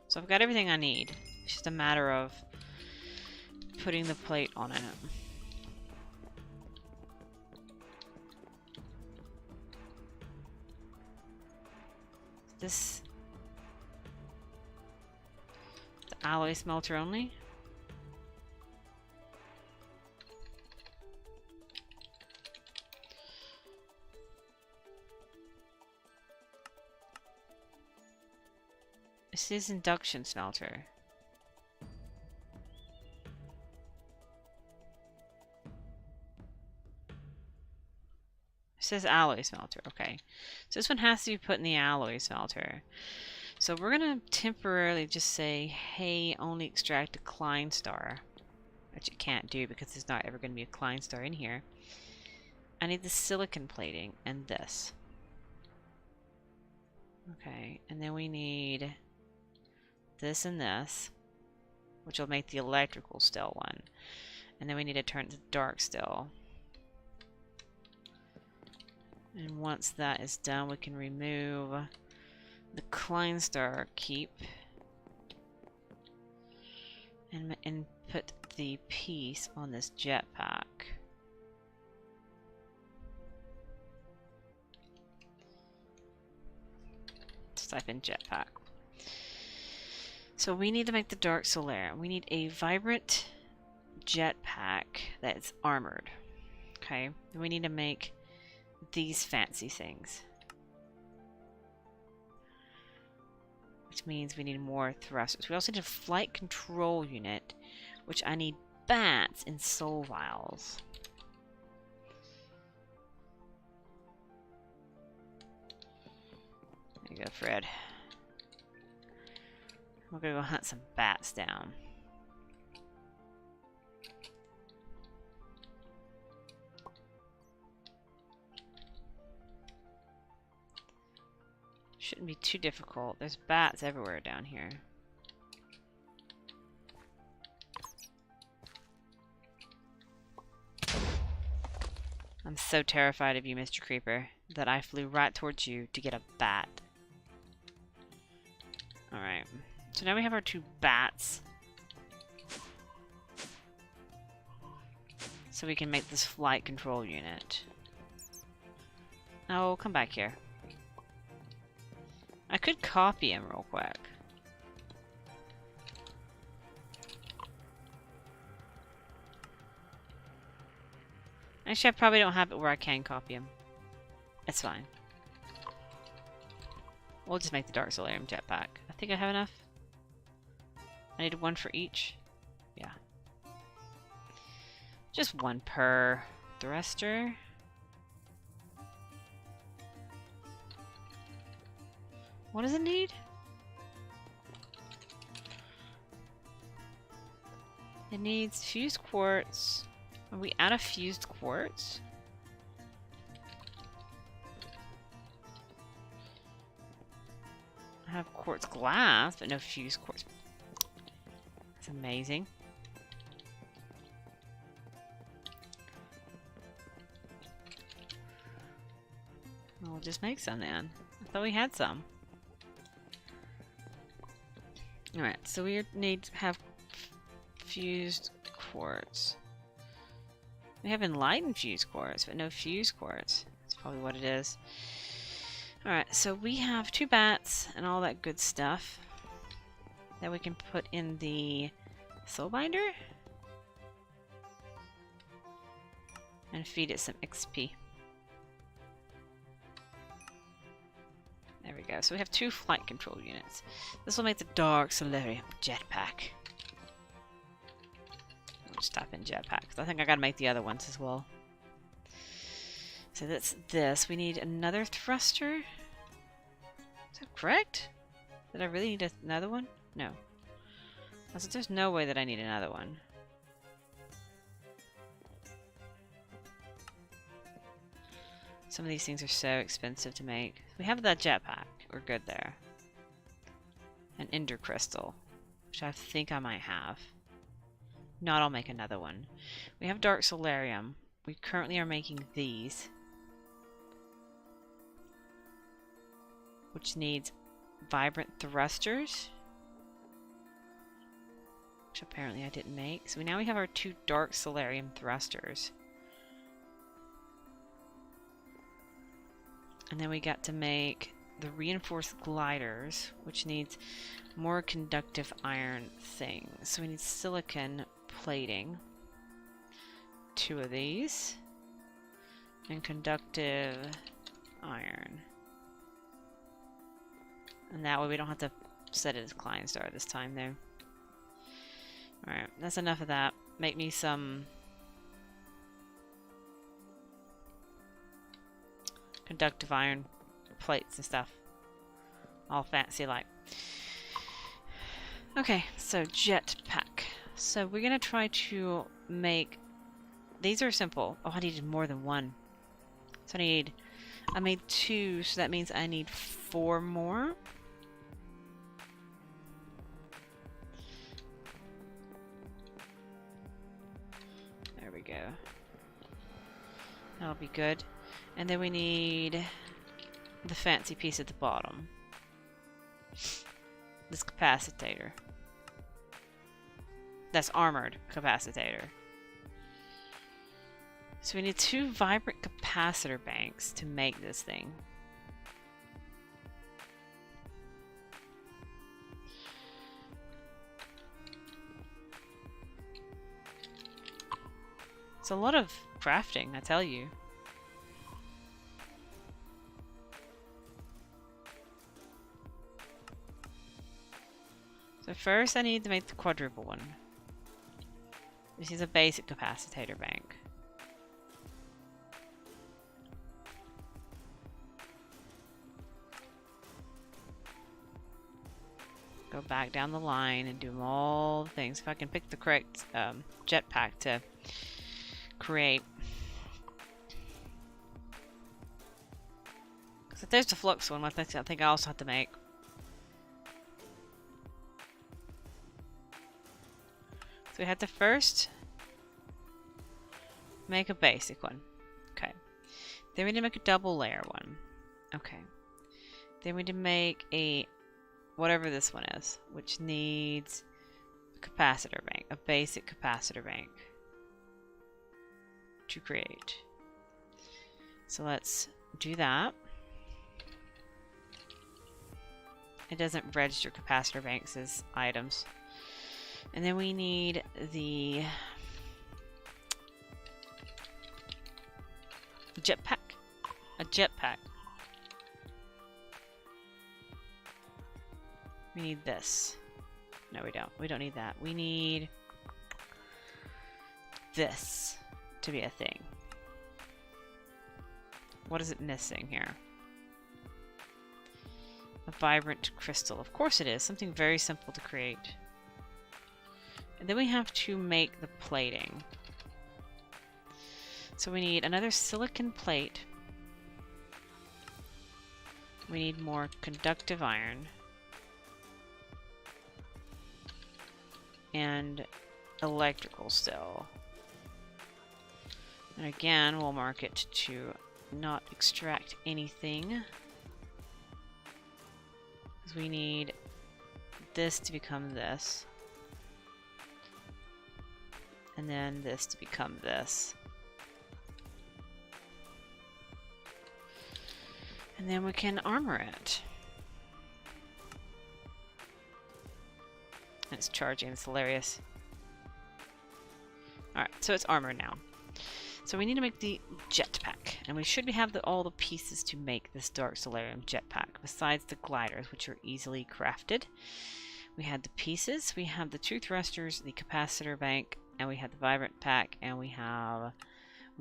So I've got everything I need. It's just a matter of putting the plate on it. This the alloy smelter only. This is induction smelter. It says alloy smelter. Okay. So this one has to be put in the alloy smelter. So we're going to temporarily just say, hey, only extract a Klein star. Which it can't do because there's not ever going to be a Klein star in here. I need the silicon plating and this. Okay. And then we need this and this, which will make the electrical steel one. And then we need to turn it to dark steel. And once that is done, we can remove the Klein star keep and put the piece on this jetpack. Let's type in jetpack. So we need to make the dark solarium. We need a vibrant jetpack that's armored. Okay, we need to make these fancy things. which means we need more thrusters. We also need a flight control unit, which I need bats in soul vials. There you go, Fred. We're gonna go hunt some bats down. Shouldn't be too difficult. There's bats everywhere down here. I'm so terrified of you, Mr. Creeper, that I flew right towards you to get a bat. Alright. So now we have our 2 bats. So we can make this flight control unit. Oh, come back here. I could copy him real quick. Actually, I probably don't have it where I can copy him. It's fine. We'll just make the Dark Solarium jetpack. I think I have enough. I need 1 for each. Yeah. Just 1 per thruster. What does it need? It needs fused quartz. Are we out of fused quartz? I have quartz glass, but no fused quartz. That's amazing. We'll just make some then. I thought we had some. Alright, so we need to have fused quartz. We have enlightened fused quartz, but no fused quartz. That's probably what it is. Alright, so we have 2 bats and all that good stuff that we can put in the soul binder and feed it some XP. There we go. So we have 2 flight control units. This will make the Dark Solarium jetpack. I'll just type in jetpack, because I think I gotta make the other ones as well. So that's this. We need another thruster. Is that correct? Did I really need another one? No. I said there's no way that I need another one. Some of these things are so expensive to make. We have that jetpack. We're good there. An ender crystal, which I think I might have. Not, I'll make another one. We have Dark Solarium. We currently are making these, which needs vibrant thrusters, which apparently I didn't make. So now we have our 2 Dark Solarium thrusters. And then we got to make the reinforced gliders, which needs more conductive iron things. So we need silicon plating, 2 of these, and conductive iron. And that way we don't have to set it as Klein Star this time there. Alright, that's enough of that. Make me some conductive iron plates and stuff. All fancy like. Okay, so jetpack. So we're gonna try to make... These are simple. Oh, I needed more than 1. So I made 2, so that means I need 4 more. There we go. That'll be good. And then we need the fancy piece at the bottom. This capacitator. That's armored capacitator. So we need 2 vibrant capacitor banks to make this thing. It's a lot of crafting, I tell you. But first I need to make the quadruple one. This is a basic capacitor bank. Go back down the line and do all the things. If I can pick the correct jetpack to create. So there's the flux one, I think I also have to make. So we had to first make a basic one. Okay. Then we need to make a double layer one. Okay. Then we need to make a whatever this one is, which needs a capacitor bank, a basic capacitor bank to create. So let's do that. It doesn't register capacitor banks as items. And then we need the jetpack. A jetpack. We need this. No, we don't. We don't need that. We need this to be a thing. What is it missing here? A vibrant crystal. Of course it is. Something very simple to create. And then we have to make the plating. So we need another silicon plate. We need more conductive iron. And electrical still. And again, we'll mark it to not extract anything. Because we need this to become this. And then this to become this. And then we can armor it. And it's charging, it's hilarious. Alright, so it's armored now. So we need to make the jetpack. And we should have all the pieces to make this Dark Solarium jetpack, besides the gliders, which are easily crafted. We had the pieces, we have the two thrusters, the capacitor bank, and we have the vibrant pack, and we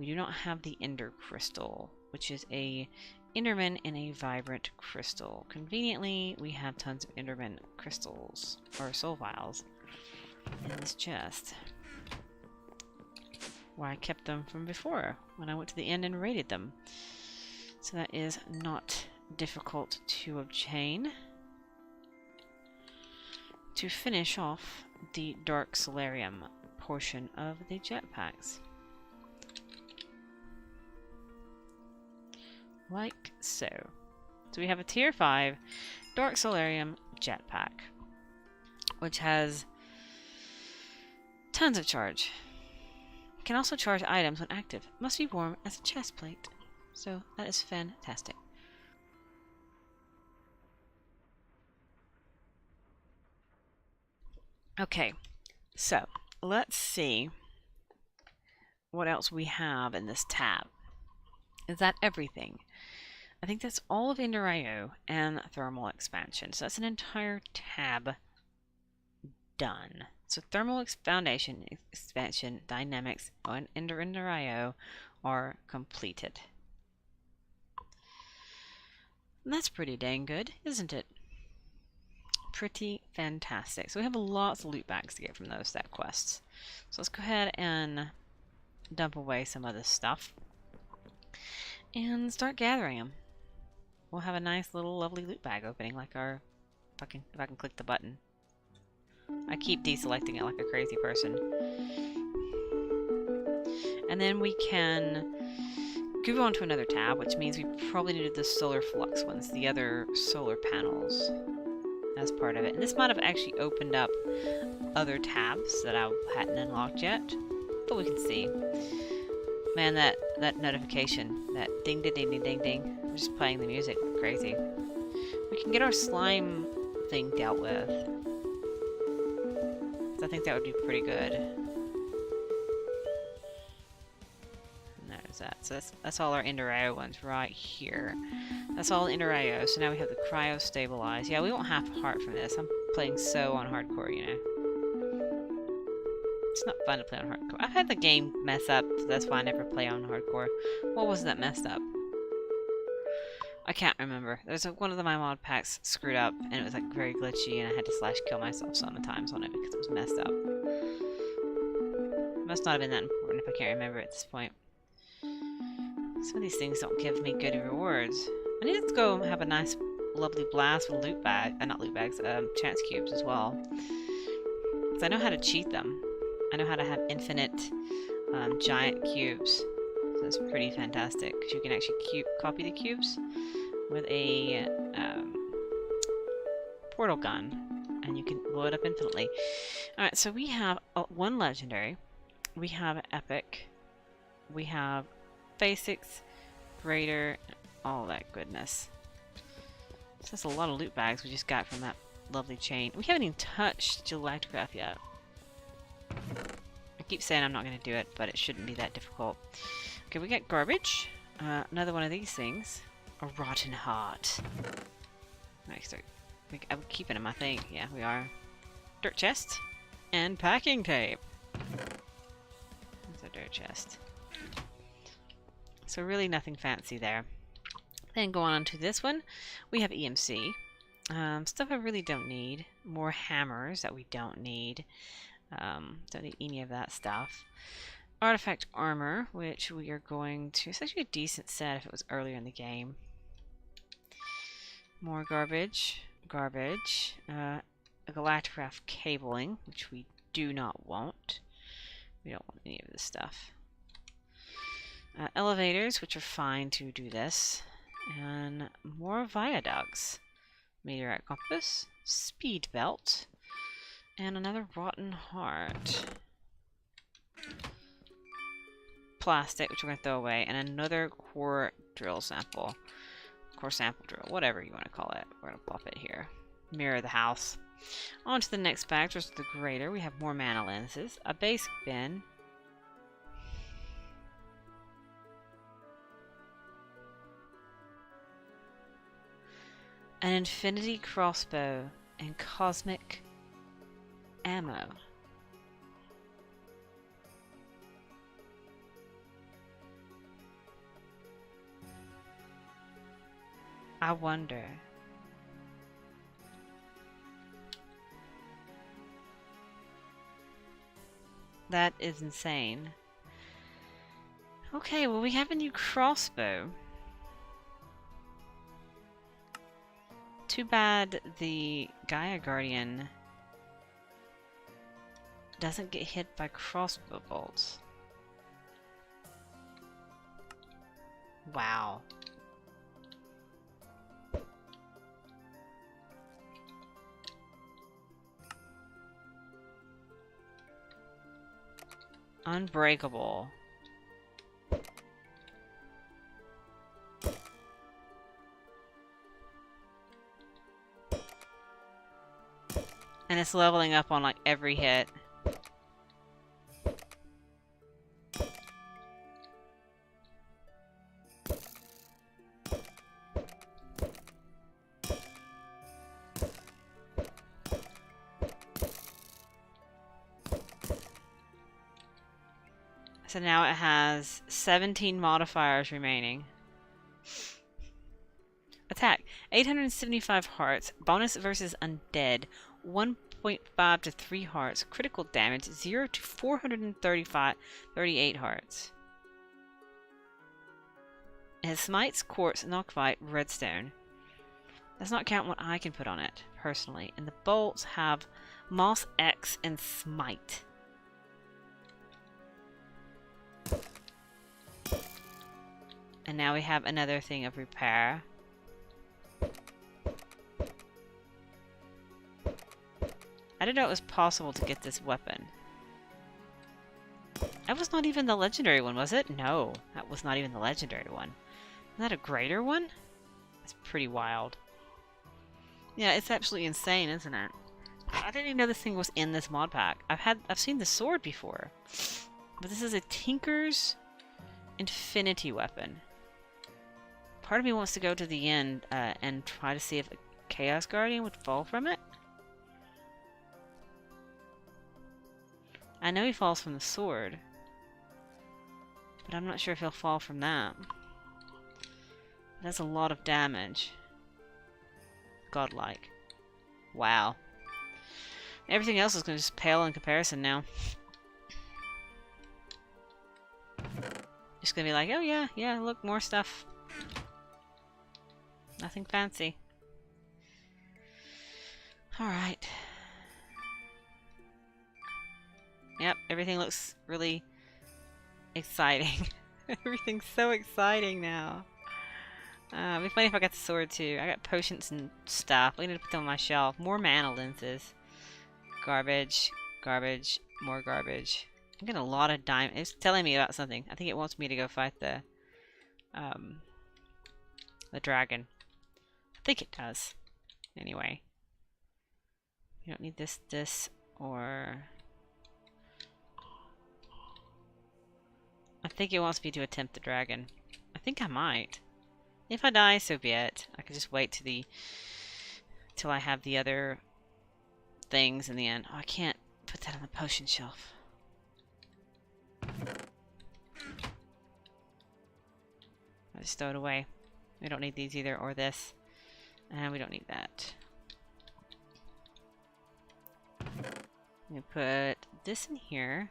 do not have the ender crystal, which is a Enderman in a vibrant crystal. Conveniently, we have tons of Enderman crystals, or soul vials, in this chest. Where I kept them from before, when I went to the end and raided them. So that is not difficult to obtain. To finish off the Dark Solarium portion of the jetpacks. Like so. So we have a tier 5 Dark Solarium jetpack, which has tons of charge. It can also charge items when active. Must be warm as a chest plate. So that is fantastic. Okay, so let's see what else we have in this tab. Is that everything? I think that's all of Ender IO and thermal expansion. So that's an entire tab done. So thermal foundation, expansion, dynamics, and Ender IO are completed. And that's pretty dang good, isn't it? Pretty fantastic. So we have lots of loot bags to get from those set quests. So let's go ahead and dump away some of this stuff and start gathering them. We'll have a nice little lovely loot bag opening, like our if I can click the button. I keep deselecting it like a crazy person. And then we can go on to another tab, which means we probably needed the solar flux ones, the other solar panels, as part of it. And this might have actually opened up other tabs that I hadn't unlocked yet, but we can see. Man, that notification, that ding ding ding ding ding ding. I'm just playing the music, crazy. We can get our slime thing dealt with. So I think that would be pretty good. And there's that. So that's all our Ender IO ones right here. That's all Ender IO. So now we have the cryo stabilize. Yeah, we won't have heart from this. I'm playing so on hardcore, you know. It's not fun to play on hardcore. I've had the game mess up, so that's why I never play on hardcore. What was that messed up? I can't remember. There's one of my mod packs screwed up, and it was like very glitchy, and I had to slash kill myself some times on it because it was messed up. It must not have been that important if I can't remember at this point. Some of these things don't give me good rewards. I need to go have a nice, lovely blast with loot bag, not loot bags, chance cubes as well. Because I know how to cheat them. I know how to have infinite giant cubes. So that's pretty fantastic, because you can actually copy the cubes with a portal gun, and you can blow it up infinitely. Alright, so we have one legendary, we have epic, we have basics, greater, all that goodness. So that's a lot of loot bags we just got from that lovely chain. We haven't even touched Galactograph yet. I keep saying I'm not going to do it, but it shouldn't be that difficult. Okay, we got garbage. Another one of these things. A rotten heart. Next, I'm keeping them, I think. Yeah, we are. Dirt chest. And packing tape. That's a dirt chest. So really nothing fancy there. Then going on to this one, we have EMC. Stuff I really don't need. More hammers that we don't need. Don't need any of that stuff. Artifact armor, which we are going to... It's actually a decent set if it was earlier in the game. More garbage. Garbage. A Galactograph cabling, which we do not want. We don't want any of this stuff. Elevators, which are fine to do this. And more viaducts. Meteorite compass. Speed belt. And another rotten heart. Plastic, which we're going to throw away. And another core drill sample. Core sample drill. Whatever you want to call it. We're going to plop it here. Mirror the house. On to the next bag, which is the greater. We have more mana lenses. A basic bin. An infinity crossbow and cosmic ammo. I wonder. That is insane. Okay, well we have a new crossbow. Too bad the Gaia Guardian doesn't get hit by crossbow bolts. Wow. Unbreakable. And it's leveling up on like every hit. So now it has 17 modifiers remaining. Attack. 875 hearts. Bonus versus undead. 1.5 to 3 hearts. Critical damage. 0 to 438 hearts. It has smites, quartz, knockbite, redstone. Does not count what I can put on it, personally. And the bolts have Moss X and Smite. And now we have another thing of repair. I didn't know it was possible to get this weapon. That was not even the legendary one, was it? No, that was not even the legendary one. Is that a greater one? That's pretty wild. Yeah, it's absolutely insane, isn't it? I didn't even know this thing was in this mod pack. I've seen the sword before. But this is a Tinker's Infinity weapon. Part of me wants to go to the end and try to see if a Chaos Guardian would fall from it. I know he falls from the sword, but I'm not sure if he'll fall from that. That's a lot of damage. Godlike. Wow. Everything else is going to just pale in comparison now. Just going to be like, oh yeah, yeah, look, more stuff. Nothing fancy. Alright. Yep, everything looks really exciting. Everything's so exciting now. It'd be funny if I got the sword too. I got potions and stuff. I need to put them on my shelf. More mana lenses. Garbage. Garbage. More garbage. I'm getting a lot of diamond. It's telling me about something. I think it wants me to go fight the dragon. I think it does. Anyway. You don't need this, or... I think it wants me to attempt the dragon. I think I might. If I die, so be it. I could just wait till I have the other things in the end. Oh, I can't put that on the potion shelf. I just throw it away. We don't need these either, or this. And we don't need that. I'm gonna put this in here.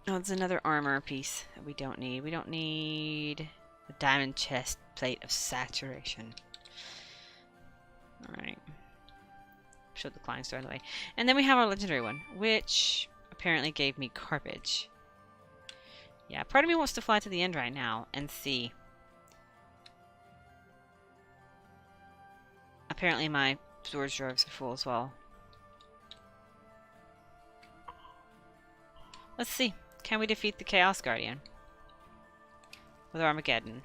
Oh, it's another armor piece that we don't need. We don't need a diamond chest plate of saturation. Alright. Show the Klein store anyway. And then we have our legendary one, which apparently gave me garbage. Yeah, part of me wants to fly to the end right now and see. Apparently my storage drawers are full as well. Let's see. Can we defeat the Chaos Guardian? With Armageddon.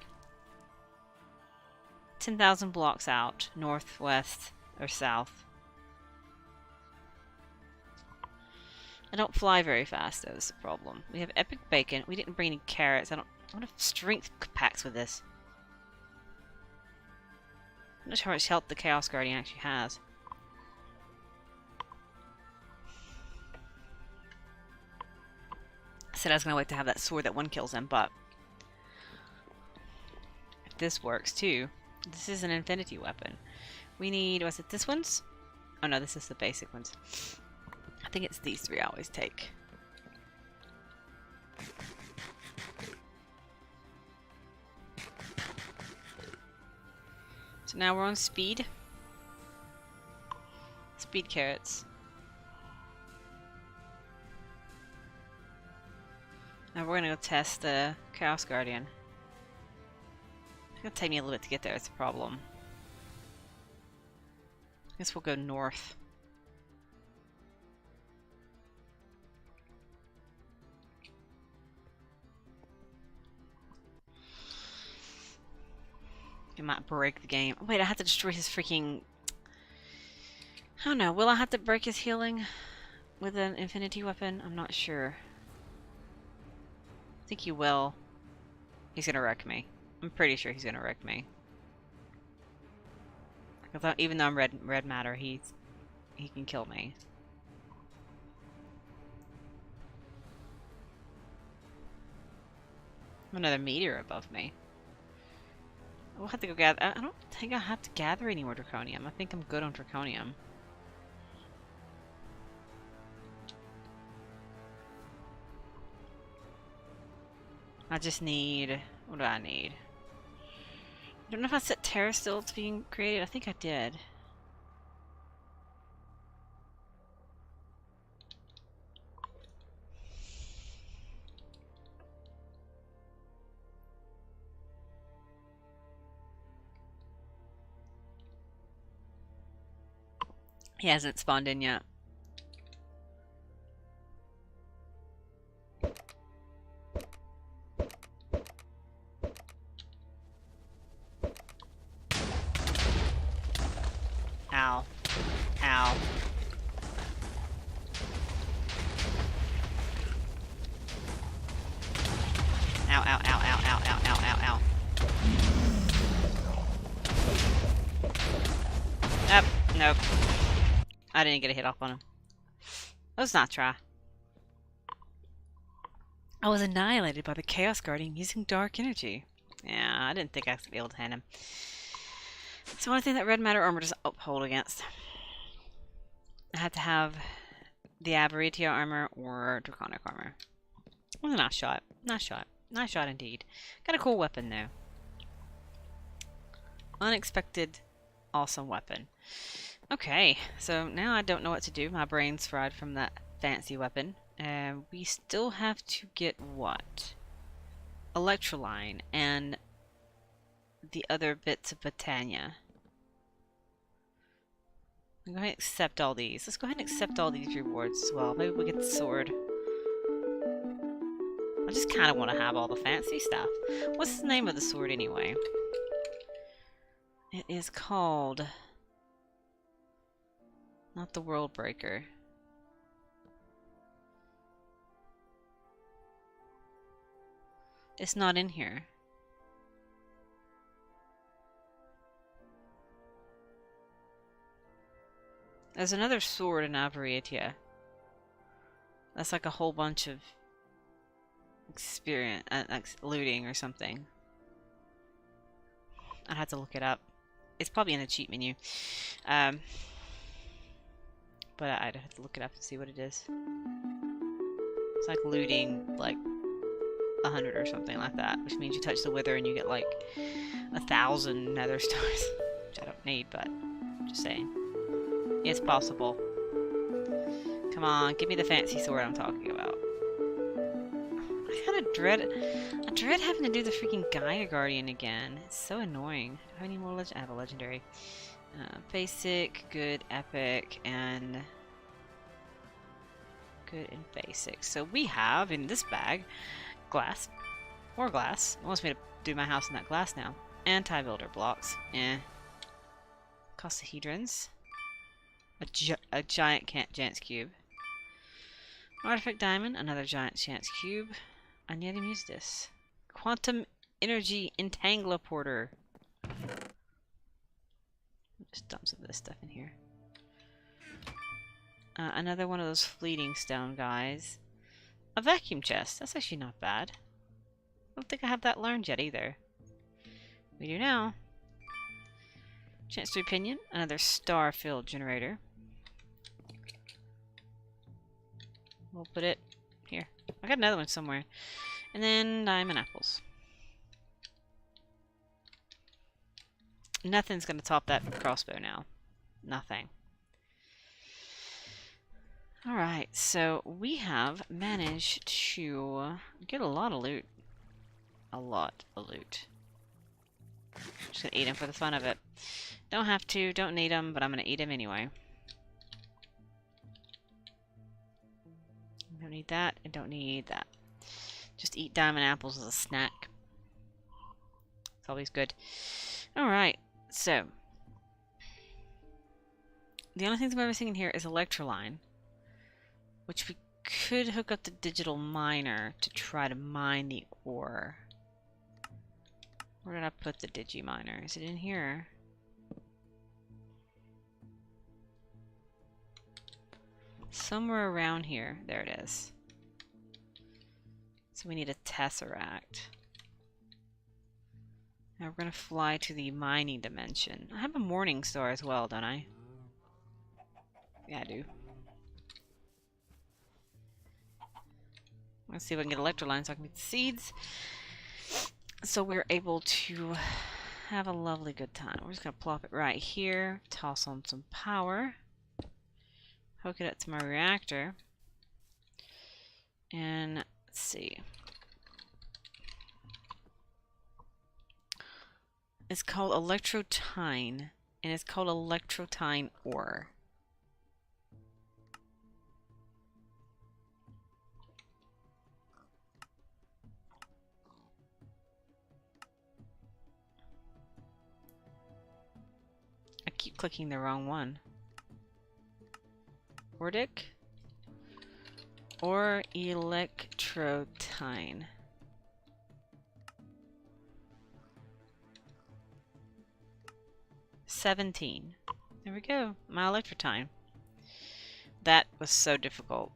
10,000 blocks out. Northwest or south. I don't fly very fast, though, is the problem. We have epic bacon. We didn't bring any carrots. I wonder if strength packs with this. I'm not sure how much health the Chaos Guardian actually has. I said I was going to wait to have that sword that one kills him, but if this works too, this is an infinity weapon. We need, was it this one's? Oh no, this is the basic ones. I think it's these three I always take. So now we're on speed. Speed carrots. Now we're gonna go test the Chaos Guardian. It's gonna take me a little bit to get there, it's a problem. I guess we'll go north. It might break the game. Wait, I have to destroy his freaking... I don't know, will I have to break his healing with an infinity weapon? I'm not sure. I think he will. He's gonna wreck me. I'm pretty sure he's gonna wreck me. Even though I'm red matter, he can kill me. Another meteor above me. We'll have to go gather. I don't think I have to gather any more draconium. I think I'm good on draconium. I just need... What do I need? I don't know if I set Terra still to being created. I think I did. He hasn't spawned in yet. Ow. Ow. Ow, ow, ow, ow, ow, ow, ow, ow, ow. Nope, nope. I didn't get a hit off on him. Let's not try. I was annihilated by the Chaos Guardian using dark energy. Yeah, I didn't think I was be able to hand him. It's the only thing that red matter armor doesn't uphold against. I had to have the Aberitia armor or Draconic armor. It was a nice shot. Nice shot. Nice shot indeed. Got a cool weapon though. Unexpected, awesome weapon. Okay, so now I don't know what to do. My brain's fried from that fancy weapon. We still have to get what? Electroline and the other bits of Botania. I'm going to accept all these. Let's go ahead and accept all these rewards as well. Maybe we get the sword. I just kind of want to have all the fancy stuff. What's the name of the sword anyway? It is called... not the World Breaker. It's not in here. There's another sword in Aberitia. That's like a whole bunch of experience, like looting or something. I'd have to look it up. It's probably in the cheat menu. But I'd have to look it up to see what it is. It's like looting, like 100 or something like that, which means you touch the wither and you get like 1,000 nether stars, which I don't need, but just saying. It's possible. Come on, give me the fancy sword I'm talking about. I kind of dread having to do the freaking Gaia Guardian again. It's so annoying. Do I have any more I have a legendary. Basic, good, epic, and good and basic. So we have in this bag glass. More glass. It wants me to do my house in that glass now. Anti-builder blocks. Eh. Cosahedrons. A giant chance cube. Artifact diamond. Another giant chance cube. I need to use this. Quantum energy entangleporter. Just dump some of this stuff in here. Another one of those fleeting stone guys. A vacuum chest. That's actually not bad. I don't think I have that learned yet either. We do now. Chance to opinion. Another star-filled generator. We'll put it here. I got another one somewhere. And then diamond apples. Nothing's going to top that crossbow now. Nothing. Alright, so we have managed to get a lot of loot. A lot of loot. Just gonna eat them for the fun of it. Don't have to, don't need them, but I'm gonna eat them anyway. Don't need that, and don't need that. Just eat diamond apples as a snack. It's always good. Alright, so. The only things I'm missing in here is Electroline, which we could hook up the digital miner to try to mine the ore. Where did I put the digiminer? Is it in here? Somewhere around here. There it is. So we need a tesseract. Now we're going to fly to the mining dimension. I have a morning star as well, don't I? Yeah, I do. Let's see if I can get electroline so I can get the seeds. So we're able to have a lovely good time. We're just going to plop it right here. Toss on some power. Hook it up to my reactor. And let's see. It's called electrotine. And it's called electrotine ore. I keep clicking the wrong one. Ordic or electrotine. $17. There we go. My electrotine. That was so difficult.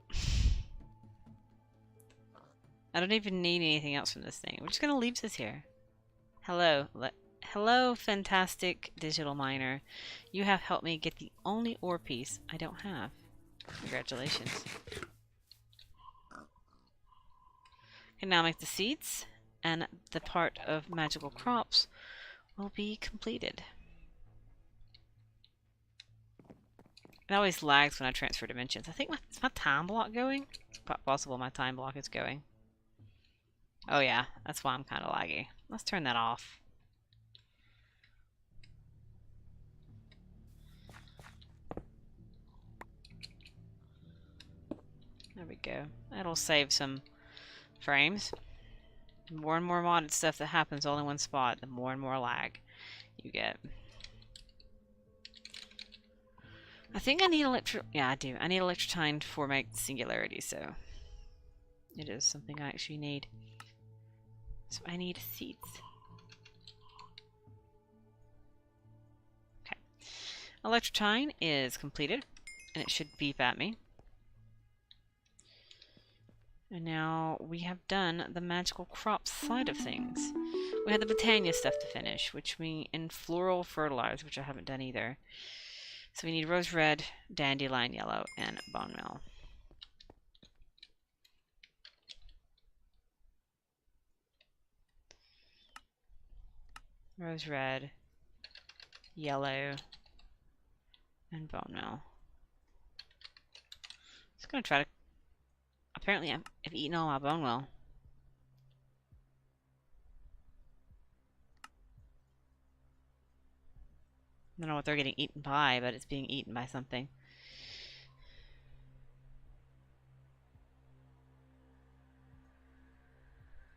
I don't even need anything else from this thing. We're just gonna leave this here. Hello. Hello, fantastic digital miner. You have helped me get the only ore piece I don't have. Congratulations. Can now make the seeds, and the part of magical crops will be completed. It always lags when I transfer dimensions. I think is my time block going? It's possible my time block is going. Oh yeah, that's why I'm kind of laggy. Let's turn that off. There we go. That'll save some frames. The more and more modded stuff that happens all in one spot, the more and more lag you get. I think I need yeah, I do. I need electrotine for my singularity, so it is something I actually need. So I need seeds. Okay. Electrotine is completed, and it should beep at me. And now we have done the magical crops side of things. We had the Botania stuff to finish, and floral fertilizer, which I haven't done either. So we need rose red, dandelion yellow, and bone meal. Rose red, yellow, and bone meal. Just gonna try to. Apparently, I've eaten all my bone meal. I don't know what they're getting eaten by, but it's being eaten by something.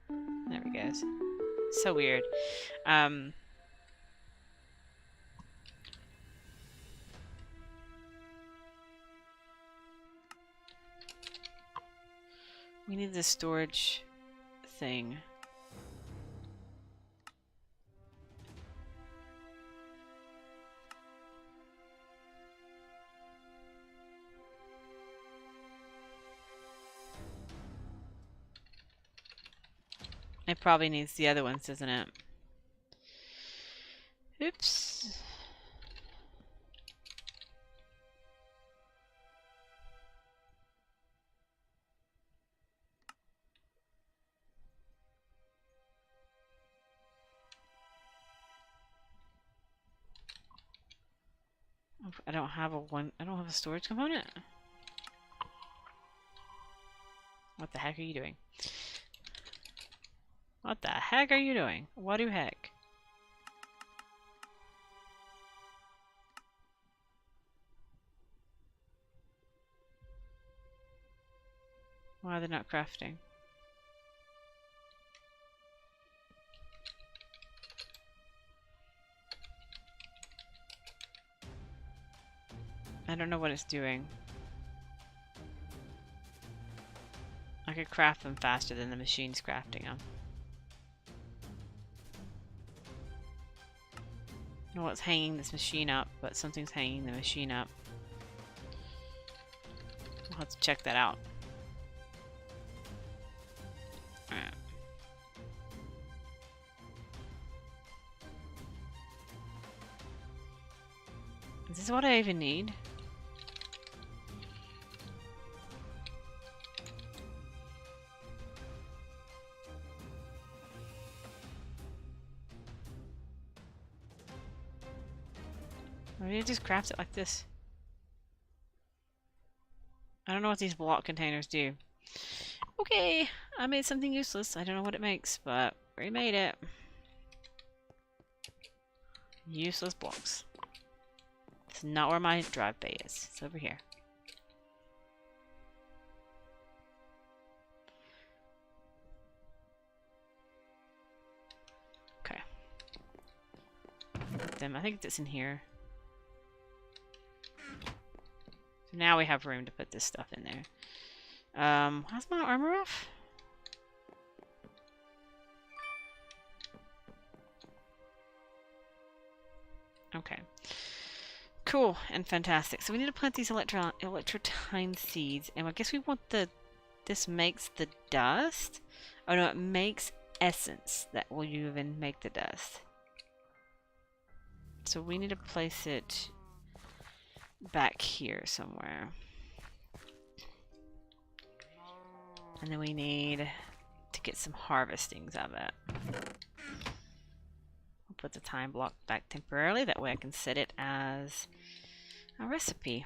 There we go. So weird. We need the storage thing. It probably needs the other ones, doesn't it? Oops. I don't have a storage component. What the heck are you doing? What the heck are you doing? What do heck? Why are they not crafting? I don't know what it's doing. I could craft them faster than the machine's crafting them. I don't know what's hanging this machine up, but something's hanging the machine up. We'll have to check that out. Alright. Is this what I even need? Maybe I just craft it like this. I don't know what these block containers do. Okay, I made something useless. I don't know what it makes, but we made it. Useless blocks. It's not where my drive bay is. It's over here. Okay. Then I think it's in here. So now we have room to put this stuff in there. How's my armor off? Okay. Cool and fantastic. So we need to plant these electrotine seeds, and I guess we want the this makes the dust? Oh no, it makes essence that will even make the dust. So we need to place it back here somewhere. And then we need to get some harvestings of it. I'll put the time block back temporarily, that way I can set it as a recipe.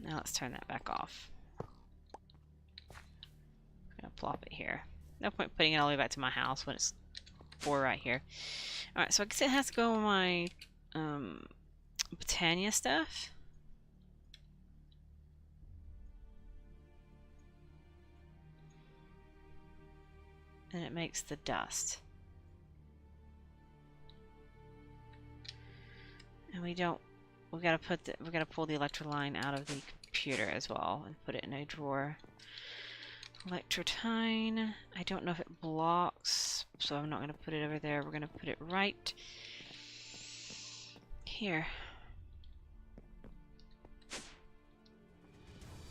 Now let's turn that back off. I'm gonna plop it here. No point putting it all the way back to my house when it's 4 right here. Alright, so I guess it has to go on my Britannia stuff. And it makes the dust. And we gotta pull the electroline out of the computer as well and put it in a drawer. Electrotine. I don't know if it blocks, so I'm not going to put it over there. We're going to put it right here.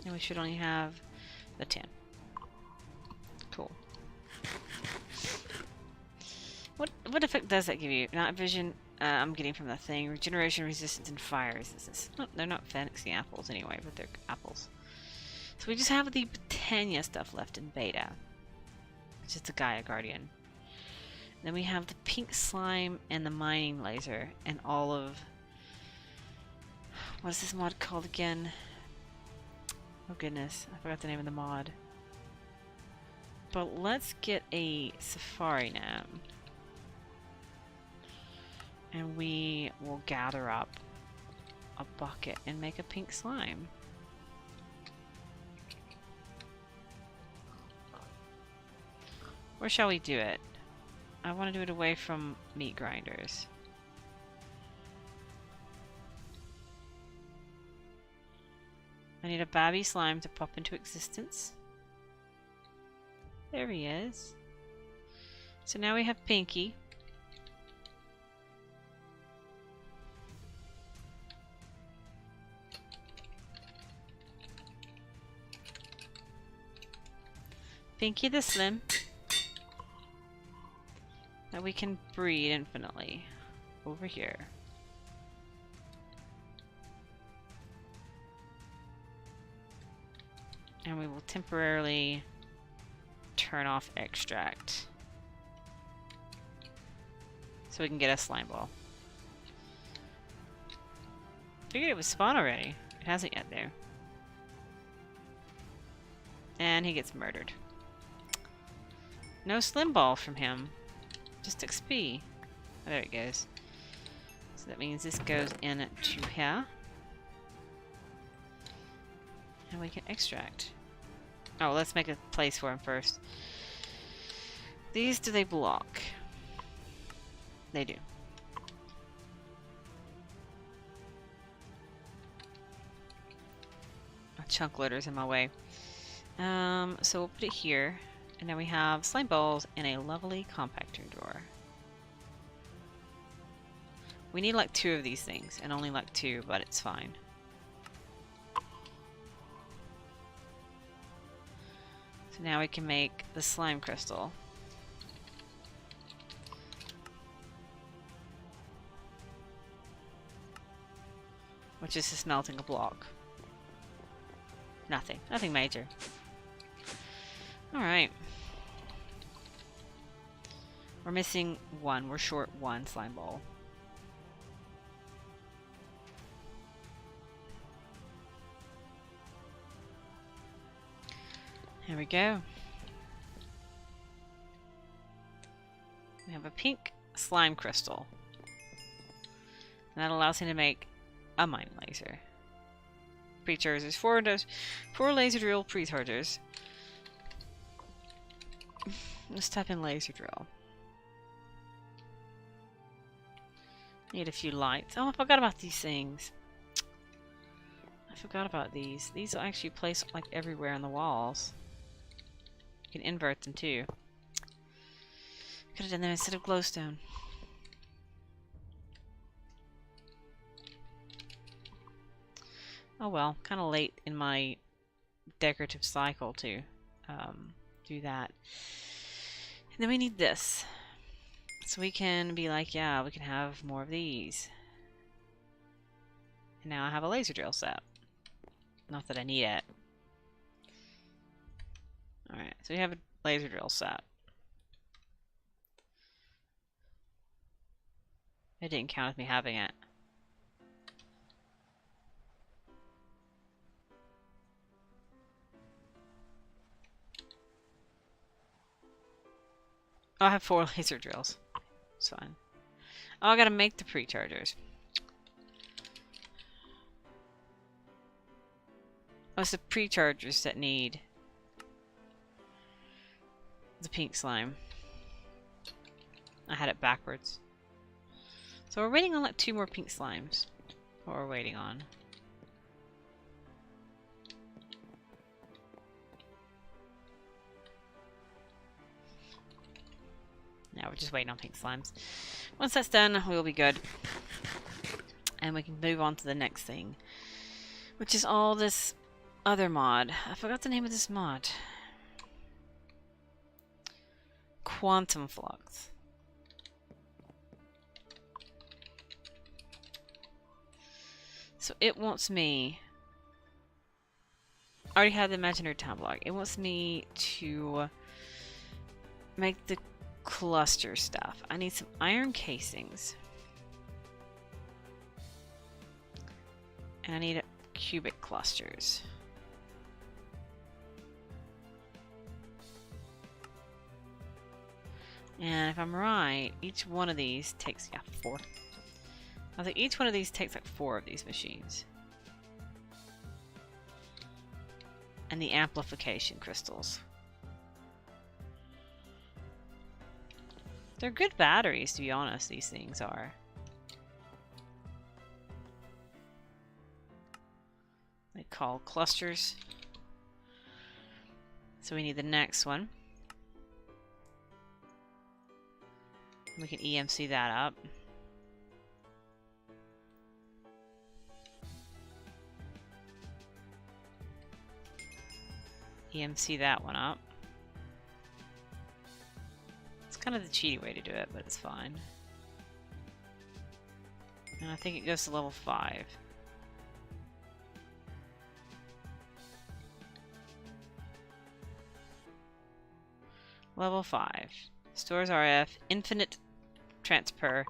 And we should only have the 10. Cool. What effect does that give you? Night vision. I'm getting from that thing. Regeneration, resistance, and fire resistance. Oh, they're not fancy apples anyway, but they're apples. So we just have the Britannia stuff left in beta, which is the Gaia Guardian. Then we have the pink slime and the mining laser and all of... What is this mod called again? Oh goodness, I forgot the name of the mod. But let's get a safari now. And we will gather up a bucket and make a pink slime. Where shall we do it? I want to do it away from meat grinders. I need a babby slime to pop into existence. There he is. So now we have Pinky. Pinky the Slim. That we can breed infinitely. Over here. And we will temporarily turn off extract. So we can get a slime ball. Figured it would spawn already. It hasn't yet though. And he gets murdered. No slim ball from him. Just XP. Oh, there it goes. So that means this goes into here. And we can extract. Oh, let's make a place for him first. These, do they block? They do. A chunk loader's in my way. So we'll put it here. And now we have slime balls in a lovely compactor drawer. We need like 2 of these things, and only like 2, but it's fine. So now we can make the slime crystal. Which is just melting a block. Nothing major. Alright. We're missing 1. We're short 1 slime ball. Here we go. We have a pink slime crystal. And that allows him to make a mining laser. Pre-chargers. 4 laser drill pre-chargers. Let's type in laser drill. Need a few lights. Oh, I forgot about these things. I forgot about these. These will actually place like everywhere on the walls. can invert them too. Could have done them instead of glowstone. Oh well, kind of late in my decorative cycle to do that. And then we need this. So we can be like, yeah, we can have more of these. And now I have a laser drill set. Not that I need it. Alright, so we have a laser drill set. It didn't count with me having it. Oh, I have 4 laser drills. It's fine. Oh, I gotta make the pre-chargers. Oh, it's the pre-chargers that need the pink slime. I had it backwards. So we're waiting on like 2 more pink slimes. What we're waiting on. Now we're just waiting on pink slimes. Once that's done, we'll be good. And we can move on to the next thing. Which is all this other mod. I forgot the name of this mod. Quantum Flux. So it wants me... I already had the imaginary time block. It wants me to make the cluster stuff. I need some iron casings. And I need cubic clusters. And if I'm right, each one of these takes, yeah, 4. I think each one of these takes like 4 of these machines. And the amplification crystals. They're good batteries, to be honest, these things are. They call clusters. So we need the next one. We can EMC that up. EMC that one up. It's kind of the cheaty way to do it, but it's fine. And I think it goes to level 5. Level 5. Stores RF, infinite transfer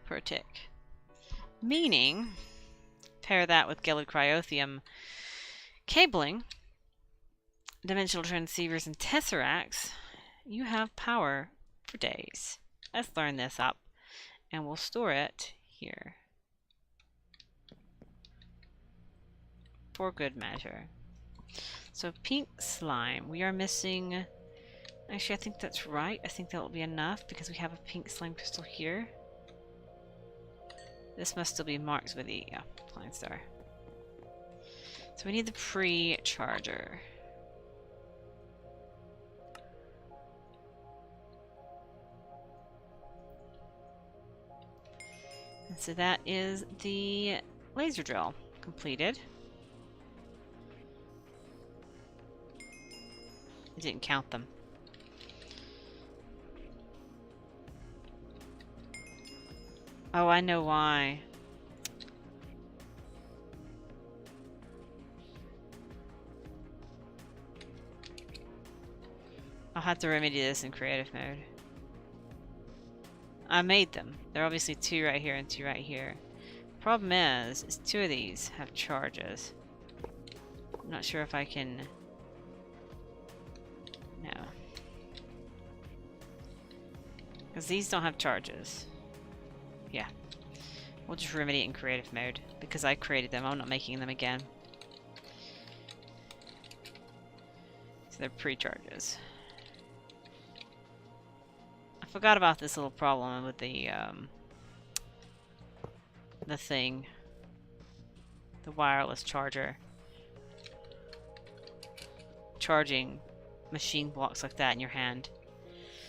per tick. Meaning, pair that with Gilded Cryothium cabling, dimensional transceivers, and tesseracts, you have power for days. Let's learn this up, and we'll store it here. For good measure. So pink slime, we are missing... Actually, I think that's right. I think that will be enough because we have a pink slime crystal here. This must still be marked with the flying star. So we need the pre-charger. And so that is the laser drill completed. I didn't count them. Oh, I know why. I'll have to remedy this in creative mode. I made them. There are obviously 2 right here and 2 right here. Problem is 2 of these have charges. I'm not sure if I can... No. Because these don't have charges. Yeah. We'll just remedy it in creative mode. Because I created them, I'm not making them again. So they're pre-charges. I forgot about this little problem with the thing. The wireless charger. Charging machine blocks like that in your hand.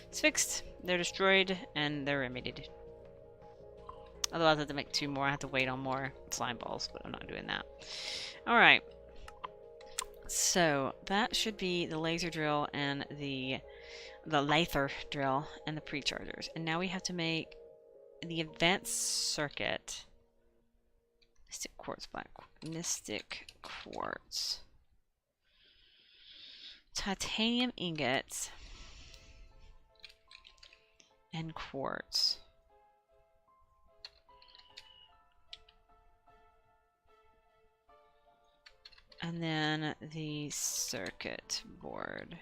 It's fixed. They're destroyed and they're remedied. Otherwise I have to make 2 more. I have to wait on more slime balls, but I'm not doing that. Alright. So that should be the laser drill and the lather drill and the pre-chargers. And now we have to make the advanced circuit. Mystic quartz, mystic quartz. Titanium ingots and quartz. And then the circuit board.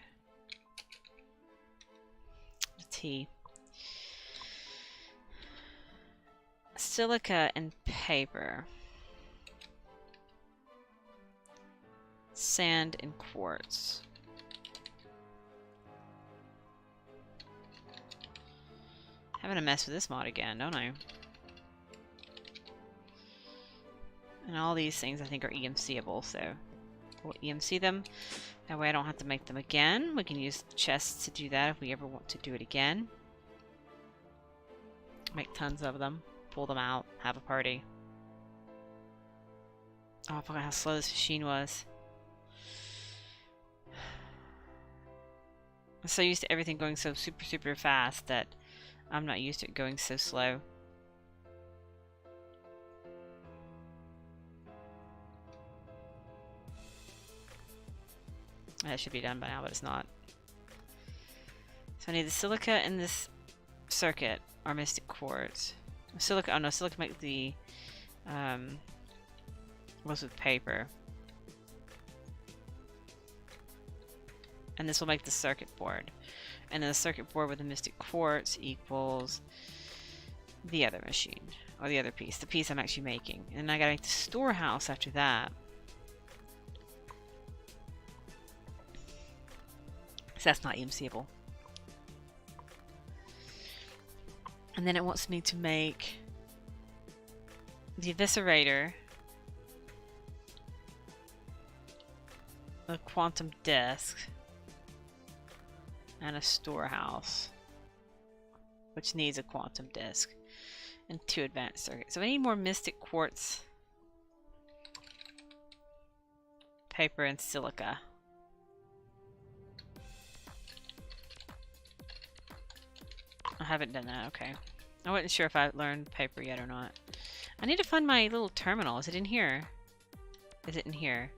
The T. Silica and paper. Sand and quartz. Having a mess with this mod again, don't I? And all these things I think are EMCable, so we'll EMC them. That way I don't have to make them again. We can use the chests to do that if we ever want to do it again. Make tons of them. Pull them out. Have a party. Oh, I forgot how slow this machine was. I'm so used to everything going so super fast that I'm not used to it going so slow. That should be done by now, but it's not. So I need the silica and this circuit, or mystic quartz. Silica, oh no, silica make the, what's with paper. And this will make the circuit board. And then the circuit board with the mystic quartz equals the other machine, or the other piece, the piece I'm actually making. And I gotta make the storehouse after that. So that's not EMCable. And then it wants me to make the eviscerator, a quantum disk, and a storehouse, which needs a quantum disk, and 2 advanced circuits. So I need more mystic quartz, paper, and silica. I haven't done that, okay. I wasn't sure if I learned paper yet or not. I need to find my little terminal. Is it in here? Is it in here?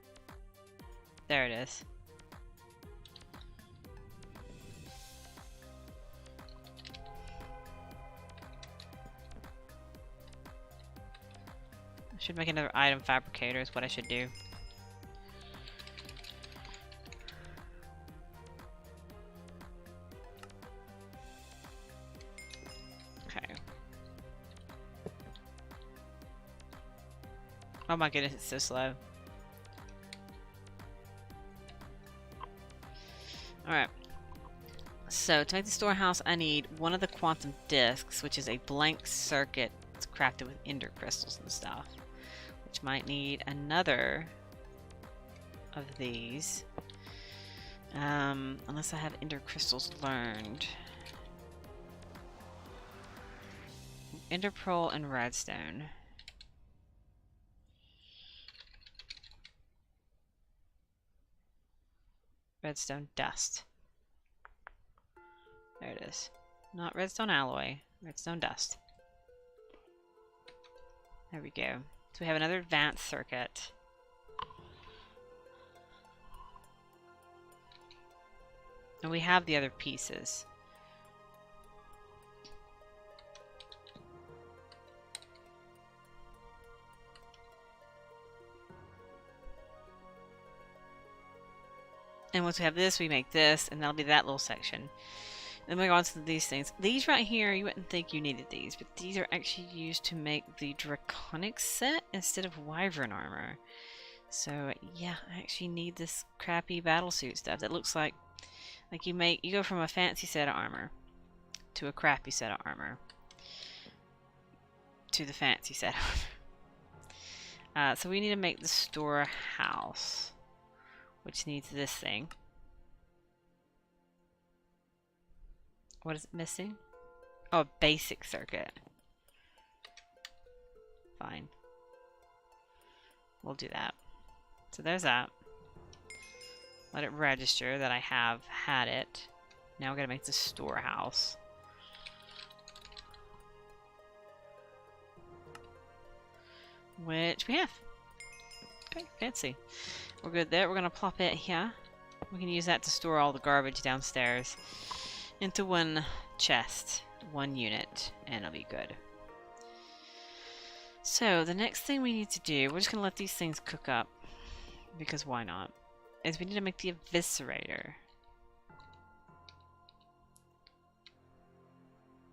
There it is. I should make another item fabricator is what I should do. Okay. Oh my goodness, it's so slow. Alright. So, to make the storehouse, I need one of the quantum disks, which is a blank circuit. It's crafted with ender crystals and stuff. Which might need another of these. Unless I have ender crystals learned. Ender pearl and redstone. Redstone dust. There it is. Not redstone alloy. Redstone dust. There we go. So we have another advanced circuit. And we have the other pieces. And once we have this, we make this, and that'll be that little section. Then we go on to these things. These right here, you wouldn't think you needed these, but these are actually used to make the Draconic set instead of Wyvern armor. So yeah, I actually need this crappy battlesuit stuff that looks like you go from a fancy set of armor to a crappy set of armor to the fancy set of armor. So we need to make the storehouse, which needs this thing. What is it missing? Oh, a basic circuit. Fine. We'll do that. So there's that. Let it register that I have had it. Now we're gonna make the storehouse. Which we have. Okay, fancy. We're good there. We're gonna plop it here. We can use that to store all the garbage downstairs into one chest, one unit, and it'll be good. So the next thing we need to do, we're just gonna let these things cook up, because why not, is we need to make the eviscerator.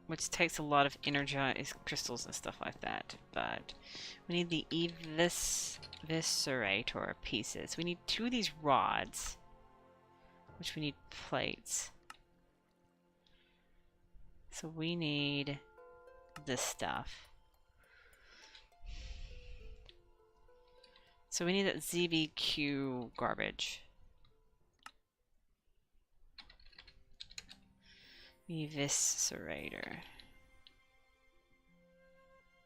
Which takes a lot of energized crystals and stuff like that. But we need the eviscerator pieces. We need 2 of these rods. Which we need plates. So we need this stuff. So we need that ZBQ garbage. Eviscerator.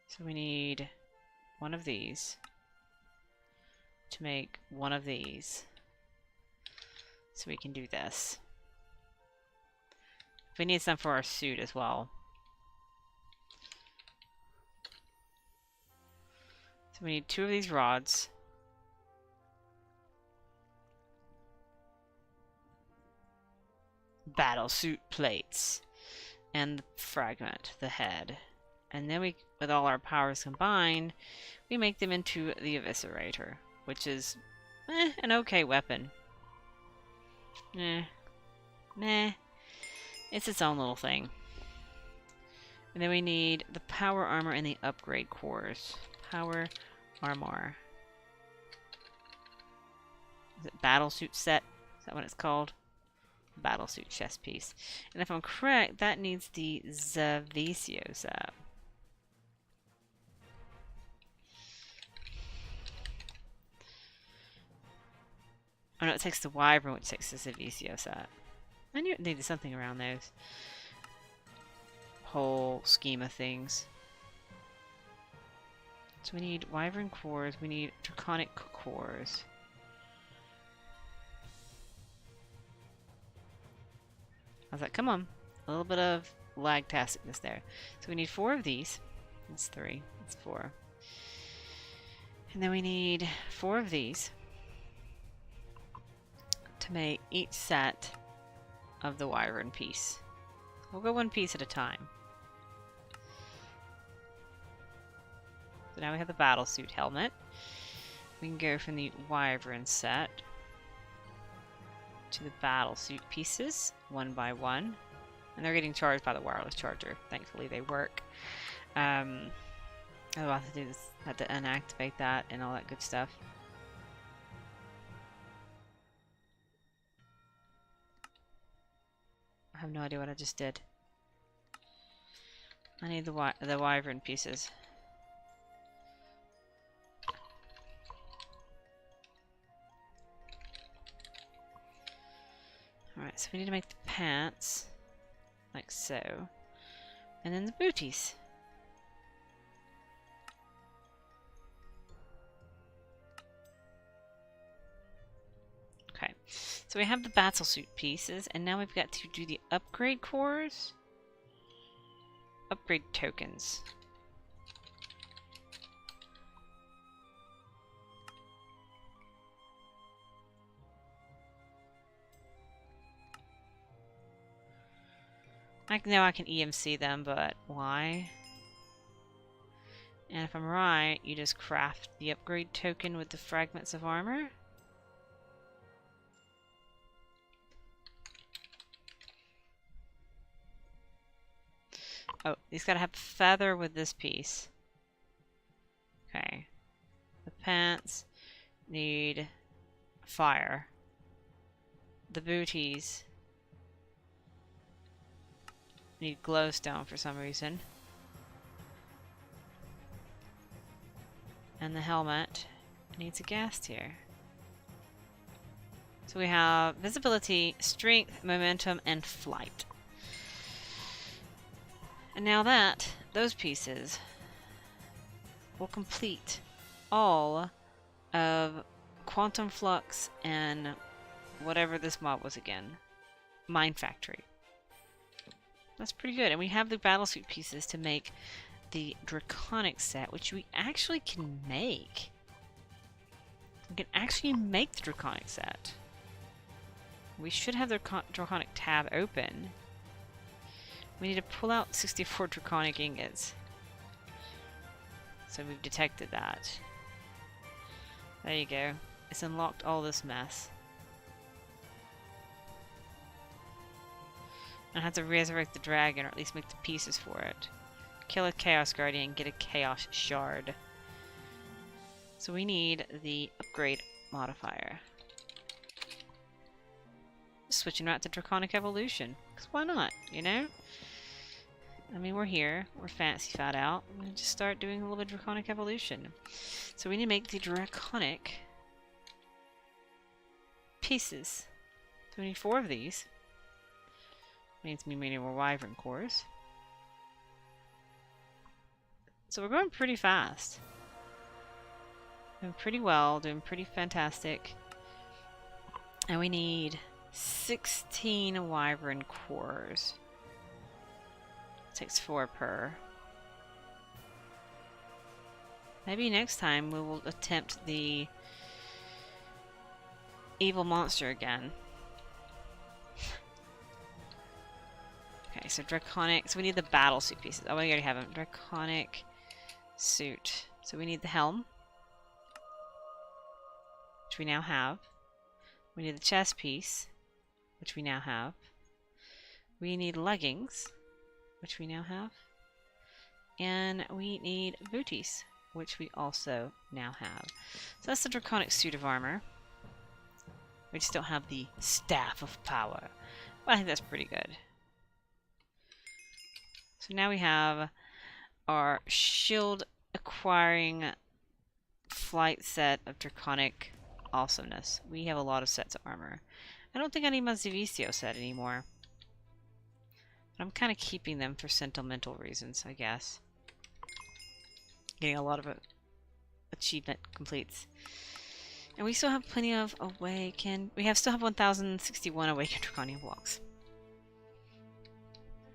So we need one of these to make one of these. So we can do this. We need some for our suit as well. So we need 2 of these rods. Battle suit plates. And the fragment, the head. And then we, with all our powers combined, we make them into the eviscerator. Which is an okay weapon. Meh. It's its own little thing. And then we need the power armor and the upgrade cores. Power armor. Is it battle suit set? Is that what it's called? Battle suit chest piece. And if I'm correct, that needs the Zavicio set. Oh no, it takes the Wyvern, which takes the Zavicio set. I knew it needed something around those whole scheme of things. So we need Wyvern cores, we need Draconic cores. I was like, come on. A little bit of lag-tasticness there. So we need 4 of these. That's 3. That's 4. And then we need 4 of these to make each set of the Wyvern piece. We'll go 1 piece at a time. So now we have the battlesuit helmet. We can go from the Wyvern set to the battlesuit pieces, 1 by 1. And they're getting charged by the wireless charger. Thankfully they work. I'll have to do this, have to unactivate that and all that good stuff. I have no idea what I just did. I need the Wyvern pieces. Alright, so we need to make the pants, like so, and then the booties. Okay, so we have the battlesuit pieces, and now we've got to do the upgrade cores. Upgrade tokens. I know I can EMC them, but why? And if I'm right, you just craft the upgrade token with the fragments of armor. Oh, he's got to have feather with this piece. Okay. The pants need fire. The booties need glowstone for some reason. And the helmet needs a gas tier. So we have visibility, strength, momentum, and flight. And now that, those pieces will complete all of Quantum Flux and whatever this mob was again. Mine Factory. That's pretty good. And we have the battlesuit pieces to make the Draconic set, which we actually can make. We can actually make the Draconic set. We should have the Draconic tab open. We need to pull out 64 Draconic ingots. So we've detected that. There you go. It's unlocked all this mess. I have to resurrect the dragon, or at least make the pieces for it. Kill a Chaos Guardian, get a Chaos Shard. So we need the upgrade modifier. Switching right to Draconic Evolution. Because why not, you know? I mean, we're here. We're fancy fat out. I'm going to just start doing a little bit of Draconic Evolution. So we need to make the Draconic pieces. So we need 4 of these. Means me many more Wyvern cores. So we're going pretty fast. Doing pretty well, doing pretty fantastic. And we need 16 Wyvern cores. Takes 4 per. Maybe next time we will attempt the evil monster again. Okay, so Draconic. So we need the battle suit pieces. Oh, we already have them. Draconic suit. So we need the helm, which we now have. We need the chest piece, which we now have. We need leggings, which we now have. And we need booties, which we also now have. So that's the Draconic suit of armor. We just don't have the Staff of Power. But I think that's pretty good. So now we have our shield acquiring flight set of Draconic awesomeness. We have a lot of sets of armor. I don't think I need my Zivisio set anymore. But I'm kind of keeping them for sentimental reasons, I guess. Getting a lot of achievement completes. And we still have plenty of awakened. We still have 1061 awakened Draconian blocks.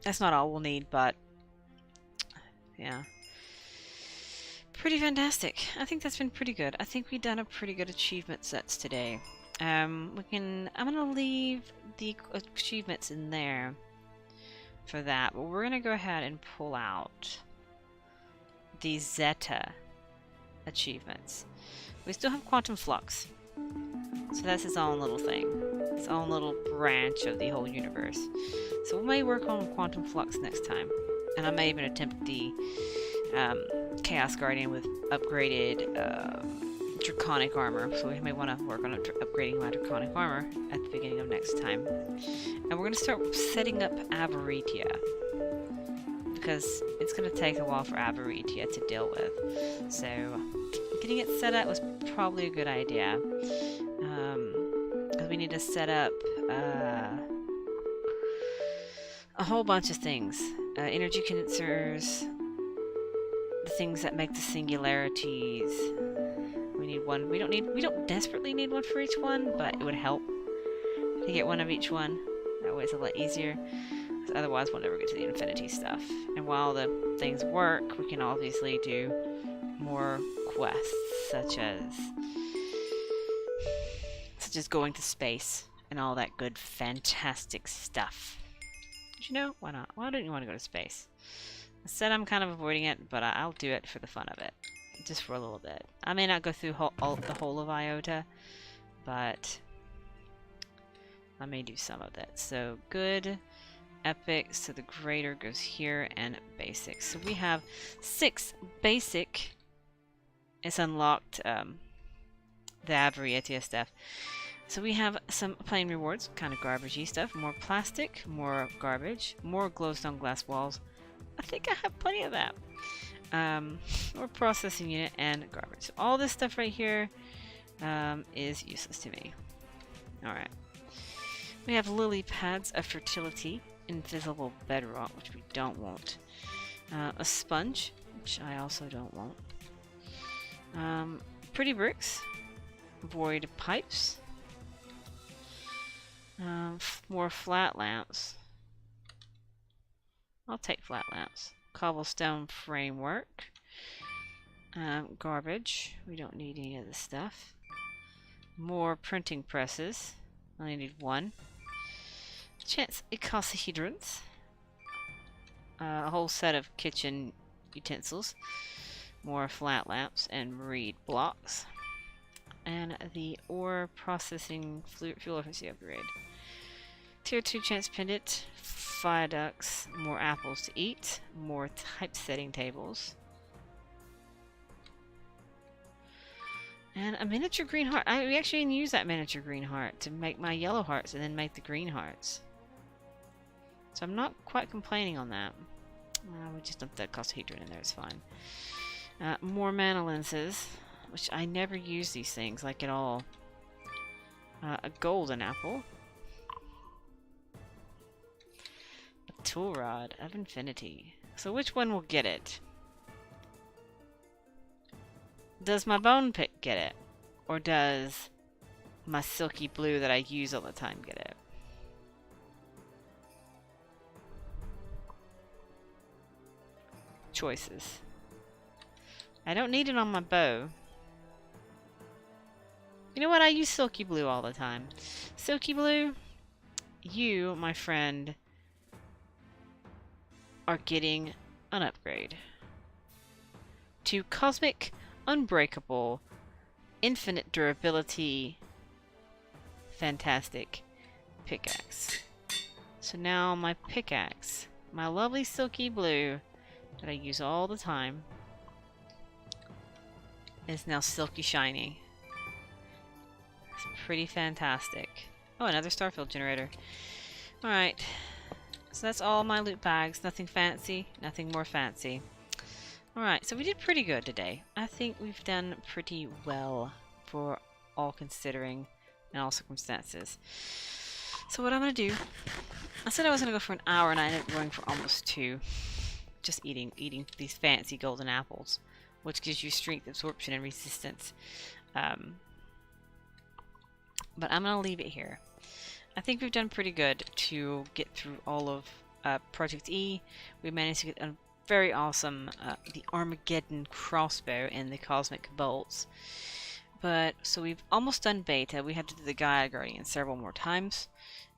That's not all we'll need, but yeah. Pretty fantastic. I think that's been pretty good. I think we've done a pretty good achievement sets today. I'm gonna leave the achievements in there for that, but we're gonna go ahead and pull out the Zeta achievements. We still have Quantum Flux, so that's its own little thing, its own little branch of the whole universe. So we may work on Quantum Flux next time, and I may even attempt the Chaos Guardian with upgraded Draconic armor. So we may want to work on upgrading my Draconic armor at the beginning of next time. And we're going to start setting up Avaritia, because it's going to take a while for Avaritia to deal with. So getting it set up was probably a good idea, because we need to set up a whole bunch of things. Energy condensers, the things that make the singularities. We need one. We don't desperately need one for each one, but it would help to get one of each one. That way it's a lot easier. Otherwise we'll never get to the infinity stuff. And while the things work, we can obviously do more quests, such as going to space and all that good fantastic stuff. But you know, why not? Why don't you want to go to space? I said I'm kind of avoiding it, but I'll do it for the fun of it. Just for a little bit. I may not go through the whole of Iota, but I may do some of that. So good, epic, so the greater goes here, and basic. So we have 6 basic. It's unlocked the Avaritia stuff. So we have some plain rewards, kind of garbagey stuff. More plastic, more garbage, more glowstone glass walls. I think I have plenty of that. More processing unit and garbage. So all this stuff right here is useless to me. Alright. We have lily pads of fertility. invisible bedrock, which we don't want. A sponge, which I also don't want. Pretty bricks. Void pipes. More flat lamps. I'll take flat lamps. Cobblestone framework. Garbage. We don't need any of this stuff. More printing presses. I only need one. Chance icosahedrons. A whole set of kitchen utensils. More flat lamps and reed blocks. And the ore processing fuel efficiency upgrade. Tier 2 chance pendant. Viaducts. More apples to eat. More typesetting tables. And a miniature green heart. We actually can use that miniature green heart to make my yellow hearts and then make the green hearts. So I'm not quite complaining on that. We just dumped that icosahedron in there, it's fine. More mana lenses, which I never use these things, like at all. A golden apple. A tool rod of infinity. So which one will get it? Does my bone pick get it? Or does my silky blue that I use all the time get it? Choices. I don't need it on my bow. You know what? I use silky blue all the time. Silky blue, you, my friend, are getting an upgrade to Cosmic Unbreakable, Infinite Durability, Fantastic Pickaxe. So now my pickaxe, my lovely silky blue that I use all the time, is now silky shiny. It's pretty fantastic. Oh, another starfield generator. Alright. So that's all my loot bags. Nothing fancy, nothing more fancy. Alright, so we did pretty good today. I think we've done pretty well for all considering and all circumstances. So what I'm going to do, I said I was going to go for an hour and I ended up going for almost 2. Just eating these fancy golden apples, which gives you strength, absorption, and resistance. But I'm going to leave it here. I think we've done pretty good to get through all of Project E. We managed to get a very awesome the Armageddon crossbow and the cosmic bolts. But so we've almost done beta. We have to do the Gaia Guardian several more times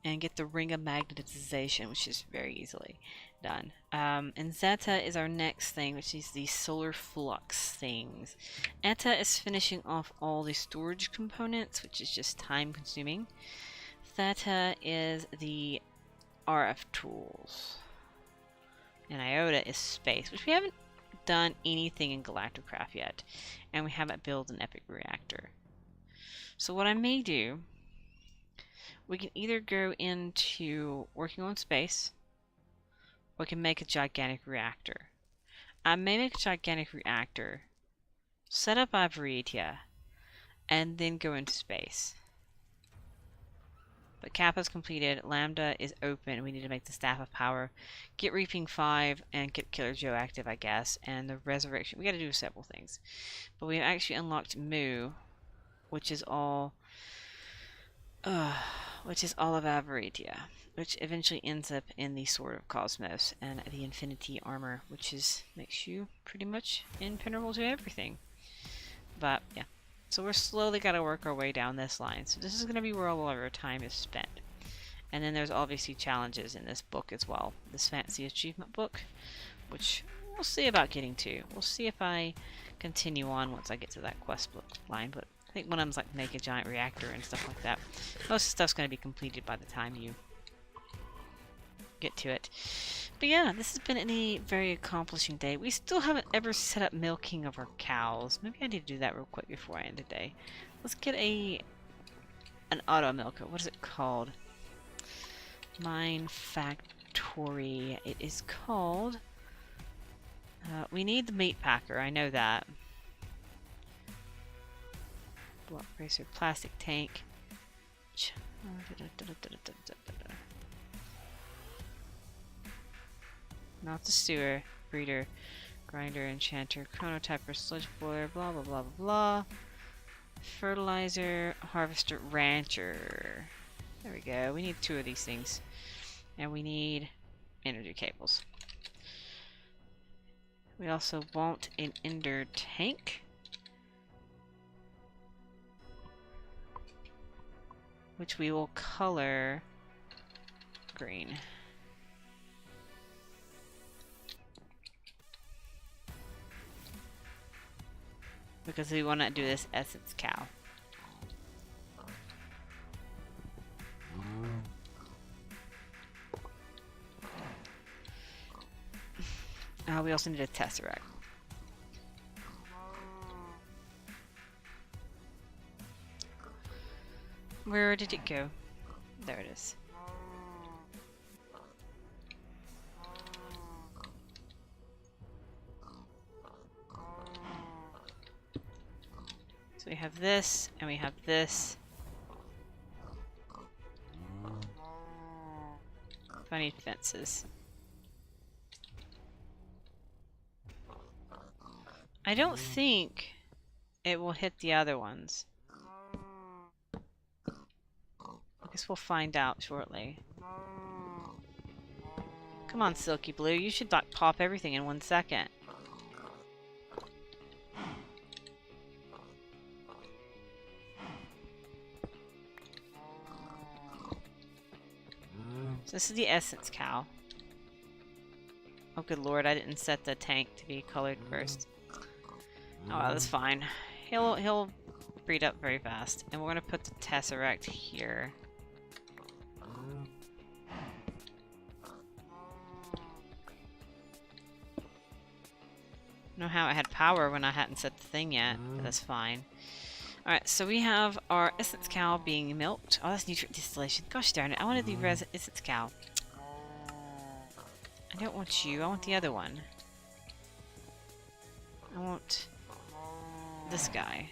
and get the ring of magnetization, which is very easily done. And Zeta is our next thing, which is the solar flux things. Eta is finishing off all the storage components, which is just time consuming. Theta is the RF tools. And Iota is space, which we haven't done anything in Galacticraft yet. And we haven't built an epic reactor. So what I may do, we can either go into working on space, or we can make a gigantic reactor. I may make a gigantic reactor, set up Iveritia, and then go into space. But Kappa's completed, Lambda is open, we need to make the Staff of Power, get Reaping 5, and get Killer Joe active, I guess, and the Resurrection. We gotta do several things. But we actually unlocked Mu, which is all of Iveritia, which eventually ends up in the Sword of Cosmos and the Infinity Armor, which makes you pretty much impenetrable to everything. But yeah. So we're slowly got to work our way down this line. So this is going to be where all of our time is spent. And then there's obviously challenges in this book as well. This fancy achievement book, which we'll see about getting to. We'll see if I continue on once I get to that quest book line. But I think one of them's like make a giant reactor and stuff like that. Most of the stuff's going to be completed by the time you get to it. But yeah, this has been a very accomplishing day. We still haven't ever set up milking of our cows. Maybe I need to do that real quick before I end the day. Let's get an auto milker. What is it called? Mine Factory. It is called... we need the meat packer, I know that. Block racer, plastic tank. Not the sewer, breeder, grinder, enchanter, chronotyper, sludge boiler, blah blah blah blah blah. Fertilizer, harvester, rancher. There we go. We need 2 of these things. And we need energy cables. We also want an ender tank, which we will color green. Because we want to do this essence cow. We also need a tesseract. Where did it go? There it is. So we have this, and we have this. So I need fences. I don't think it will hit the other ones. I guess we'll find out shortly. Come on, Silky Blue. You should like pop everything in 1 second. So this is the essence cow. Oh, good lord, I didn't set the tank to be colored first. Oh, well, that's fine. He'll breed up very fast. And we're gonna put the tesseract here. I don't know how it had power when I hadn't set the thing yet, but that's fine. Alright, so we have our essence cow being milked. Oh, that's nutrient distillation. Gosh darn it, I wanted the essence cow. I don't want you, I want the other one. I want this guy.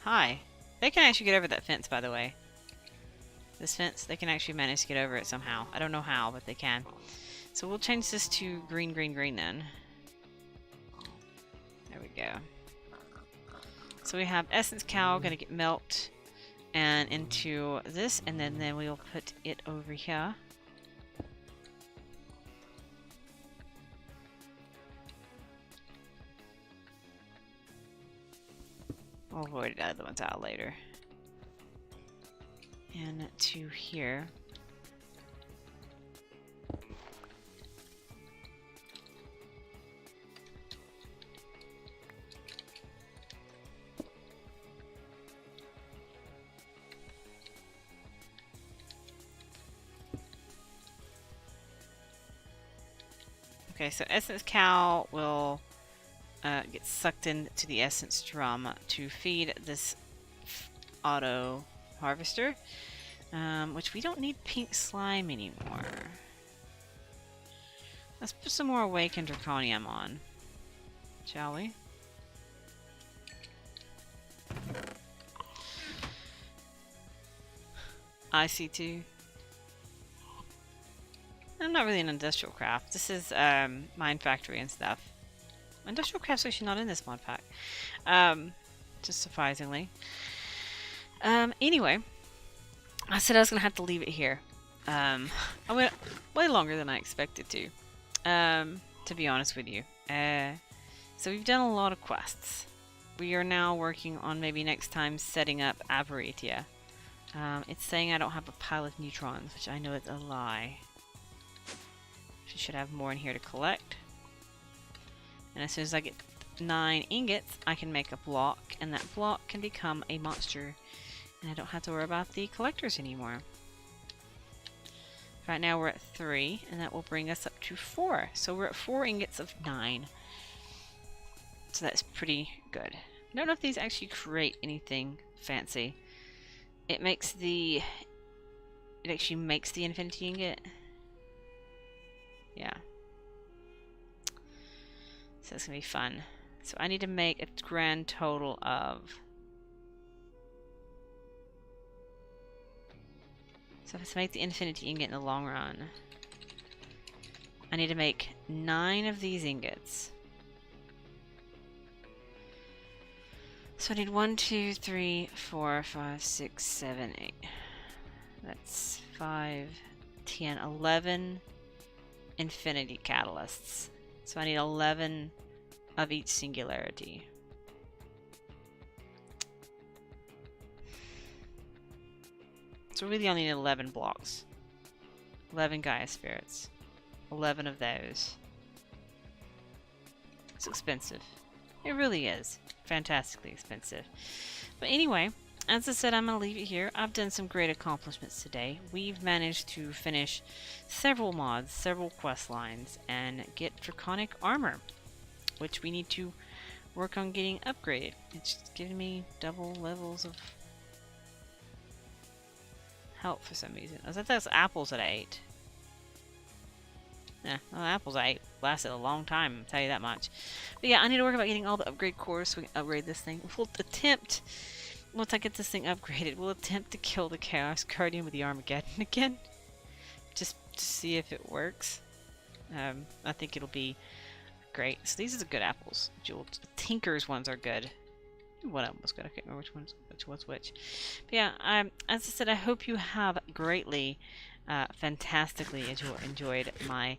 Hi. They can actually get over that fence, by the way. This fence, they can actually manage to get over it somehow. I don't know how, but they can. So we'll change this to green, green, green then. There we go. So we have essence cow gonna get milked and into this, and then we'll put it over here. We'll avoid the other ones out later. And to here. Okay, so essence cow will get sucked into the essence drum to feed this auto harvester, which we don't need pink slime anymore. Let's put some more awakened draconium on, shall we? IC2. I'm not really an industrial craft. This is mine factory and stuff. Industrial craft's actually not in this mod pack. Just surprisingly. Anyway, I said I was gonna have to leave it here. I went way longer than I expected to be honest with you. So we've done a lot of quests. We are now working on maybe next time setting up Avaritia. It's saying I don't have a pile of neutrons, which I know is a lie. She should have more in here to collect. And as soon as I get 9 ingots, I can make a block, and that block can become a monster. And I don't have to worry about the collectors anymore. Right now we're at 3, and that will bring us up to 4. So we're at 4 ingots of 9. So that's pretty good. I don't know if these actually create anything fancy. It actually makes the infinity ingot. Yeah. So it's gonna be fun. So I need to make a grand total of... So let's make the infinity ingot in the long run. I need to make 9 of these ingots. So I need 1, 2, 3, 4, 5, 6, 7, 8. That's 5, 10, 11 infinity catalysts. So I need 11 of each singularity. So really only need 11 blocks. 11 Gaia spirits. 11 of those. It's expensive. It really is. Fantastically expensive. But anyway, as I said, I'm going to leave it here. I've done some great accomplishments today. We've managed to finish several mods, several quest lines, and get draconic armor, which we need to work on getting upgraded. It's giving me double levels of health for some reason. I thought that's apples that I ate. Yeah, well, apples I ate lasted a long time, I'll tell you that much. But yeah, I need to work about getting all the upgrade cores so we can upgrade this thing. We'll attempt, once I get this thing upgraded, we'll attempt to kill the Chaos Guardian with the Armageddon again. Just to see if it works. I think it'll be great. So these are the good apples. The Tinker's ones are good. One of them was good. I can't remember which was which. But yeah, as I said, I hope you have greatly, fantastically enjoyed my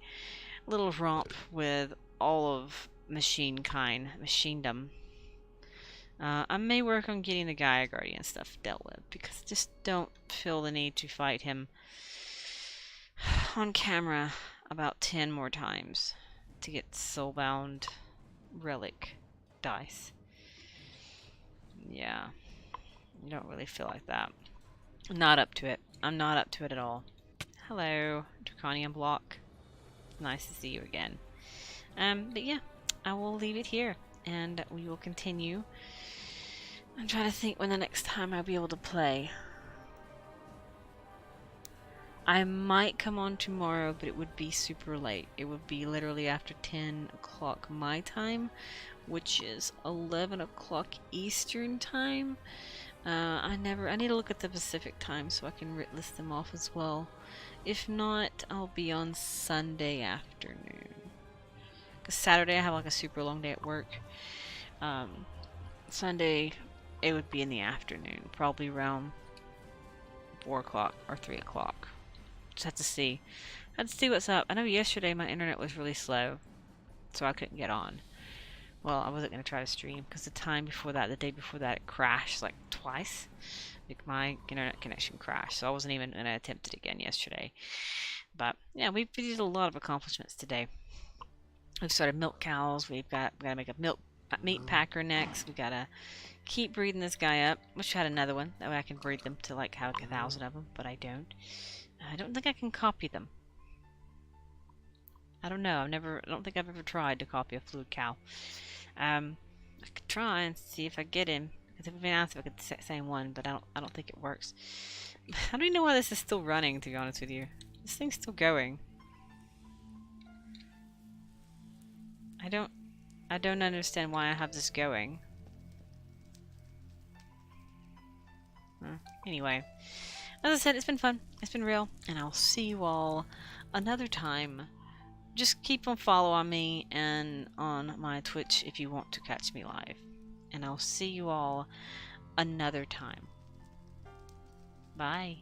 little romp with all of machinedom. I may work on getting the Gaia Guardian stuff dealt with, because I just don't feel the need to fight him on camera about 10 more times to get soulbound relic dice. Yeah, I don't really feel like that. I'm not up to it. I'm not up to it at all. Hello, Draconian block. Nice to see you again. But yeah, I will leave it here, and we will continue. I'm trying to think when the next time I'll be able to play. I might come on tomorrow, but it would be super late. It would be literally after 10 o'clock my time, which is 11 o'clock Eastern time. I need to look at the Pacific time so I can list them off as well. If not, I'll be on Sunday afternoon. Because Saturday I have like a super long day at work. Sunday it would be in the afternoon, probably around 4 o'clock or 3 o'clock. Just have to see. I have to see what's up. I know yesterday my internet was really slow, so I couldn't get on. Well, I wasn't going to try to stream because the time before that, the day before that, it crashed like twice. Like my internet connection crashed, so I wasn't even going to attempt it again yesterday. But yeah, we did a lot of accomplishments today. We've started milk cows. We got to make a meat packer next. We got to keep breeding this guy up. Wish I had another one. That way I can breed them to like have 1,000 of them, but I don't. I don't think I can copy them. I don't know. I don't think I've ever tried to copy a fluid cow. I could try and see if I get him. Because if I've been asked if I could the same one, but I don't think it works. I don't even know why this is still running, to be honest with you. This thing's still going. I don't understand why I have this going. Anyway, as I said, it's been fun. It's been real, and I'll see you all another time. Just keep on following me and on my Twitch if you want to catch me live. And I'll see you all another time. Bye.